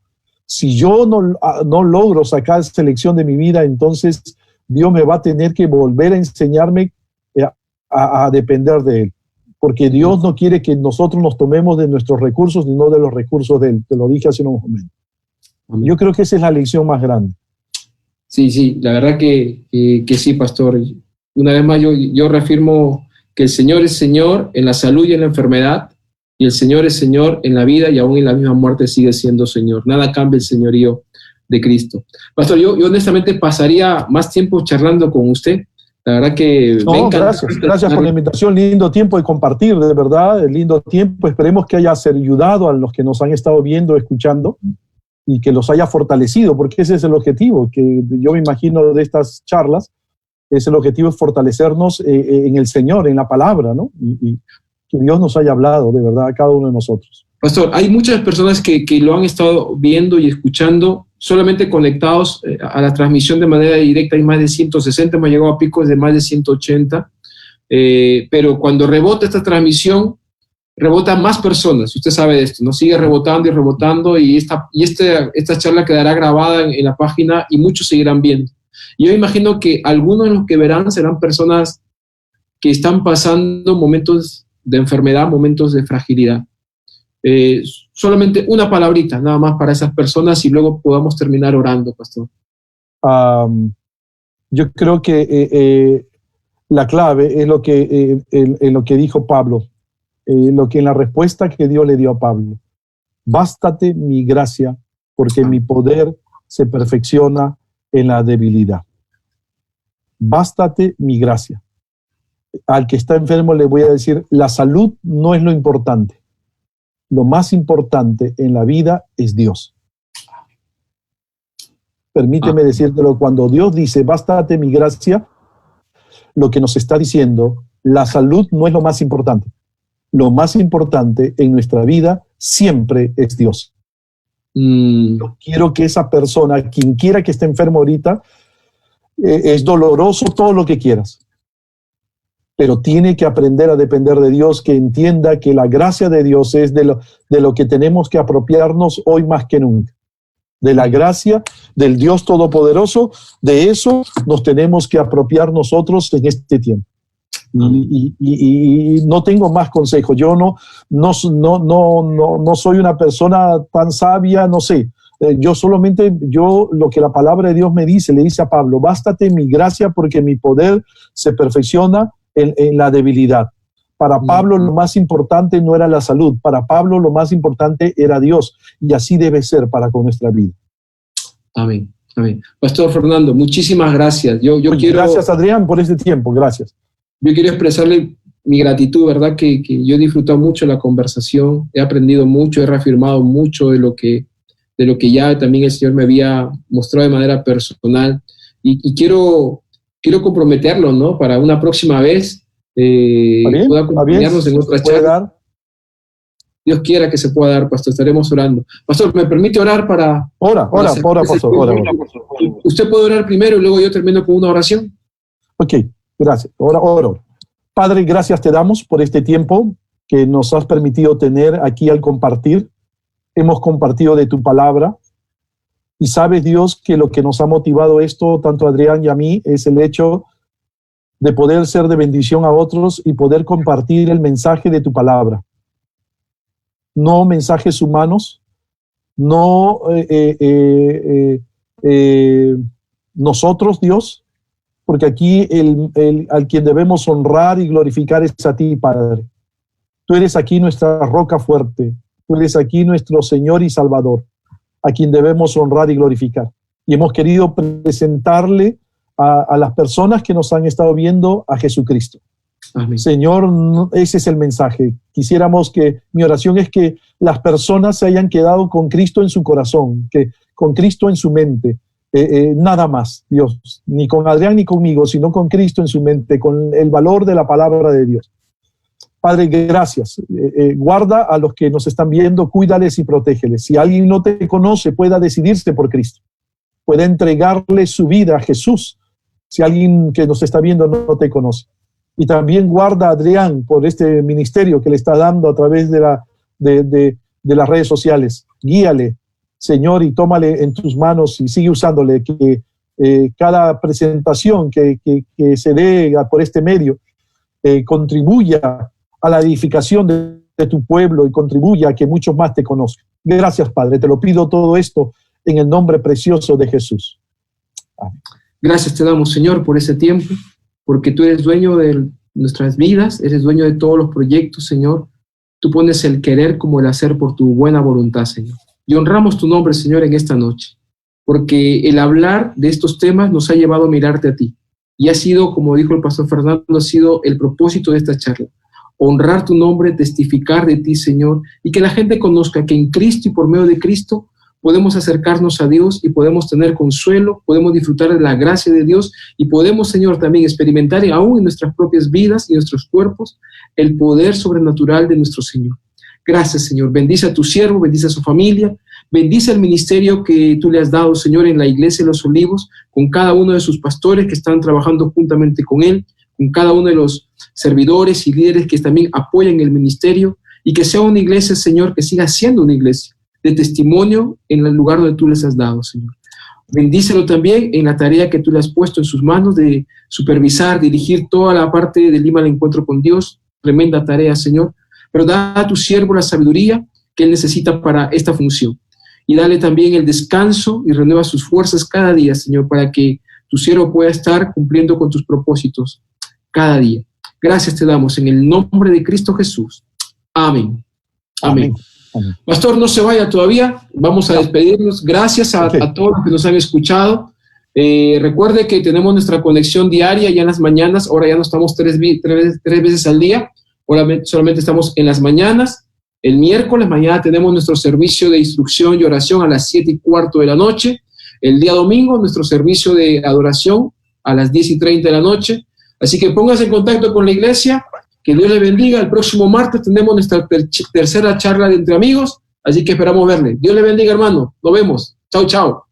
Si yo no logro sacar selección de mi vida, entonces Dios me va a tener que volver a enseñarme a depender de Él. Porque Dios no quiere que nosotros nos tomemos de nuestros recursos, sino de los recursos de Él. Te lo dije hace unos momentos. Yo creo que esa es la lección más grande. Sí, la verdad que sí, pastor. Una vez más yo reafirmo que el Señor es Señor en la salud y en la enfermedad, y el Señor es Señor en la vida y aún en la misma muerte sigue siendo Señor. Nada cambia el señorío de Cristo. Pastor, yo honestamente pasaría más tiempo charlando con usted. La verdad que... Gracias por la invitación. Lindo tiempo de compartir, de verdad. Lindo tiempo. Esperemos que haya ayudado a los que nos han estado viendo, escuchando, y que los haya fortalecido, porque ese es el objetivo, que yo me imagino de estas charlas. Es el objetivo, es fortalecernos en el Señor, en la palabra, ¿no? Y que Dios nos haya hablado, de verdad, a cada uno de nosotros. Pastor, hay muchas personas que lo han estado viendo y escuchando, solamente conectados a la transmisión de manera directa. Hay más de 160, hemos llegado a picos de más de 180, pero cuando rebota esta transmisión, rebotan más personas. Usted sabe de esto, ¿no? Sigue rebotando y rebotando, y esta charla quedará grabada en la página y muchos seguirán viendo. Yo imagino que algunos de los que verán serán personas que están pasando momentos de enfermedad, momentos de fragilidad. Solamente una palabrita nada más para esas personas y luego podamos terminar orando, pastor. Yo creo que la clave es lo que dijo Pablo, en la respuesta que Dios le dio a Pablo. Bástate mi gracia, porque mi poder se perfecciona en la debilidad. Bástate mi gracia. Al que está enfermo le voy a decir, la salud no es lo importante. Lo más importante en la vida es Dios. Permíteme decírtelo, cuando Dios dice, bástate mi gracia, lo que nos está diciendo, la salud no es lo más importante. Lo más importante en nuestra vida siempre es Dios. Yo quiero que esa persona, quien quiera que esté enfermo ahorita, es doloroso todo lo que quieras, pero tiene que aprender a depender de Dios, que entienda que la gracia de Dios es de lo que tenemos que apropiarnos hoy más que nunca. De la gracia del Dios Todopoderoso, de eso nos tenemos que apropiar nosotros en este tiempo. Y no tengo más consejos. Yo no soy una persona tan sabia, no sé. Lo que la palabra de Dios me dice, le dice a Pablo, bástate mi gracia porque mi poder se perfecciona en la debilidad. Para Pablo lo más importante no era la salud, para Pablo lo más importante era Dios, y así debe ser para con nuestra vida. Amén. Pastor Fernando, muchísimas gracias. Gracias, Adrián, por este tiempo, gracias. Yo quiero expresarle mi gratitud, ¿verdad? Que yo he disfrutado mucho la conversación, he aprendido mucho, he reafirmado mucho de lo que ya también el Señor me había mostrado de manera personal, y quiero comprometerlo, ¿no? Para una próxima vez pueda acompañarnos en otra charla. Dios quiera que se pueda dar, pastor, estaremos orando. Pastor, ¿me permite orar para...? Ora, pastor, ora. ¿Usted puede orar primero y luego yo termino con una oración? Ok, gracias. Ora. Padre, gracias te damos por este tiempo que nos has permitido tener aquí al compartir. Hemos compartido de tu palabra. Y sabes, Dios, que lo que nos ha motivado esto, tanto a Adrián y a mí, es el hecho de poder ser de bendición a otros y poder compartir el mensaje de tu palabra. No mensajes humanos, no nosotros, Dios, porque aquí al quien debemos honrar y glorificar es a ti, Padre. Tú eres aquí nuestra roca fuerte, tú eres aquí nuestro Señor y Salvador, a quien debemos honrar y glorificar. Y hemos querido presentarle a las personas que nos han estado viendo a Jesucristo. Amén. Señor, ese es el mensaje. Quisiéramos mi oración es que las personas se hayan quedado con Cristo en su corazón, con Cristo en su mente. Nada más, Dios, ni con Adrián ni conmigo, sino con Cristo en su mente, con el valor de la palabra de Dios. Padre, gracias. Guarda a los que nos están viendo, cuídales y protégeles. Si alguien no te conoce, pueda decidirse por Cristo, pueda entregarle su vida a Jesús. Si alguien que nos está viendo no te conoce. Y también guarda a Adrián por este ministerio que le está dando a través de las redes sociales. Guíale, Señor, y tómale en tus manos y sigue usándole, que cada presentación que se dé por este medio contribuya a la edificación de tu pueblo y contribuya a que muchos más te conozcan. Gracias, Padre, te lo pido todo esto en el nombre precioso de Jesús. Amén. Gracias te damos, Señor, por ese tiempo, porque tú eres dueño de nuestras vidas, eres dueño de todos los proyectos, Señor. Tú pones el querer como el hacer por tu buena voluntad, Señor. Y honramos tu nombre, Señor, en esta noche, porque el hablar de estos temas nos ha llevado a mirarte a ti. Y ha sido, como dijo el pastor Fernando, ha sido el propósito de esta charla. Honrar tu nombre, testificar de ti, Señor, y que la gente conozca que en Cristo y por medio de Cristo podemos acercarnos a Dios y podemos tener consuelo, podemos disfrutar de la gracia de Dios y podemos, Señor, también experimentar aún en nuestras propias vidas y nuestros cuerpos el poder sobrenatural de nuestro Señor. Gracias, Señor. Bendice a tu siervo, bendice a su familia, bendice el ministerio que tú le has dado, Señor, en la Iglesia de los Olivos, con cada uno de sus pastores que están trabajando juntamente con él, con cada uno de los servidores y líderes que también apoyan el ministerio, y que sea una iglesia, Señor, que siga siendo una iglesia de testimonio en el lugar donde tú les has dado, Señor. Bendícelo también en la tarea que tú le has puesto en sus manos de supervisar, dirigir toda la parte de Lima al Encuentro con Dios. Tremenda tarea, Señor. Pero da a tu siervo la sabiduría que él necesita para esta función. Y dale también el descanso y renueva sus fuerzas cada día, Señor, para que tu siervo pueda estar cumpliendo con tus propósitos cada día. Gracias te damos en el nombre de Cristo Jesús. Amén. Amén. Amén. Pastor, no se vaya todavía, vamos a despedirnos. Gracias a todos los que nos han escuchado. Recuerde que tenemos nuestra conexión diaria ya en las mañanas. Ahora ya no estamos tres veces al día, ahora solamente estamos en las mañanas. El miércoles mañana tenemos nuestro servicio de instrucción y oración a las 7:15 de la noche. El día domingo nuestro servicio de adoración a las 10:30 de la noche. Así que póngase en contacto con la iglesia. Que Dios le bendiga. El próximo martes tenemos nuestra tercera charla de Entre Amigos, así que esperamos verle. Dios le bendiga, hermano. Nos vemos. Chao, chao.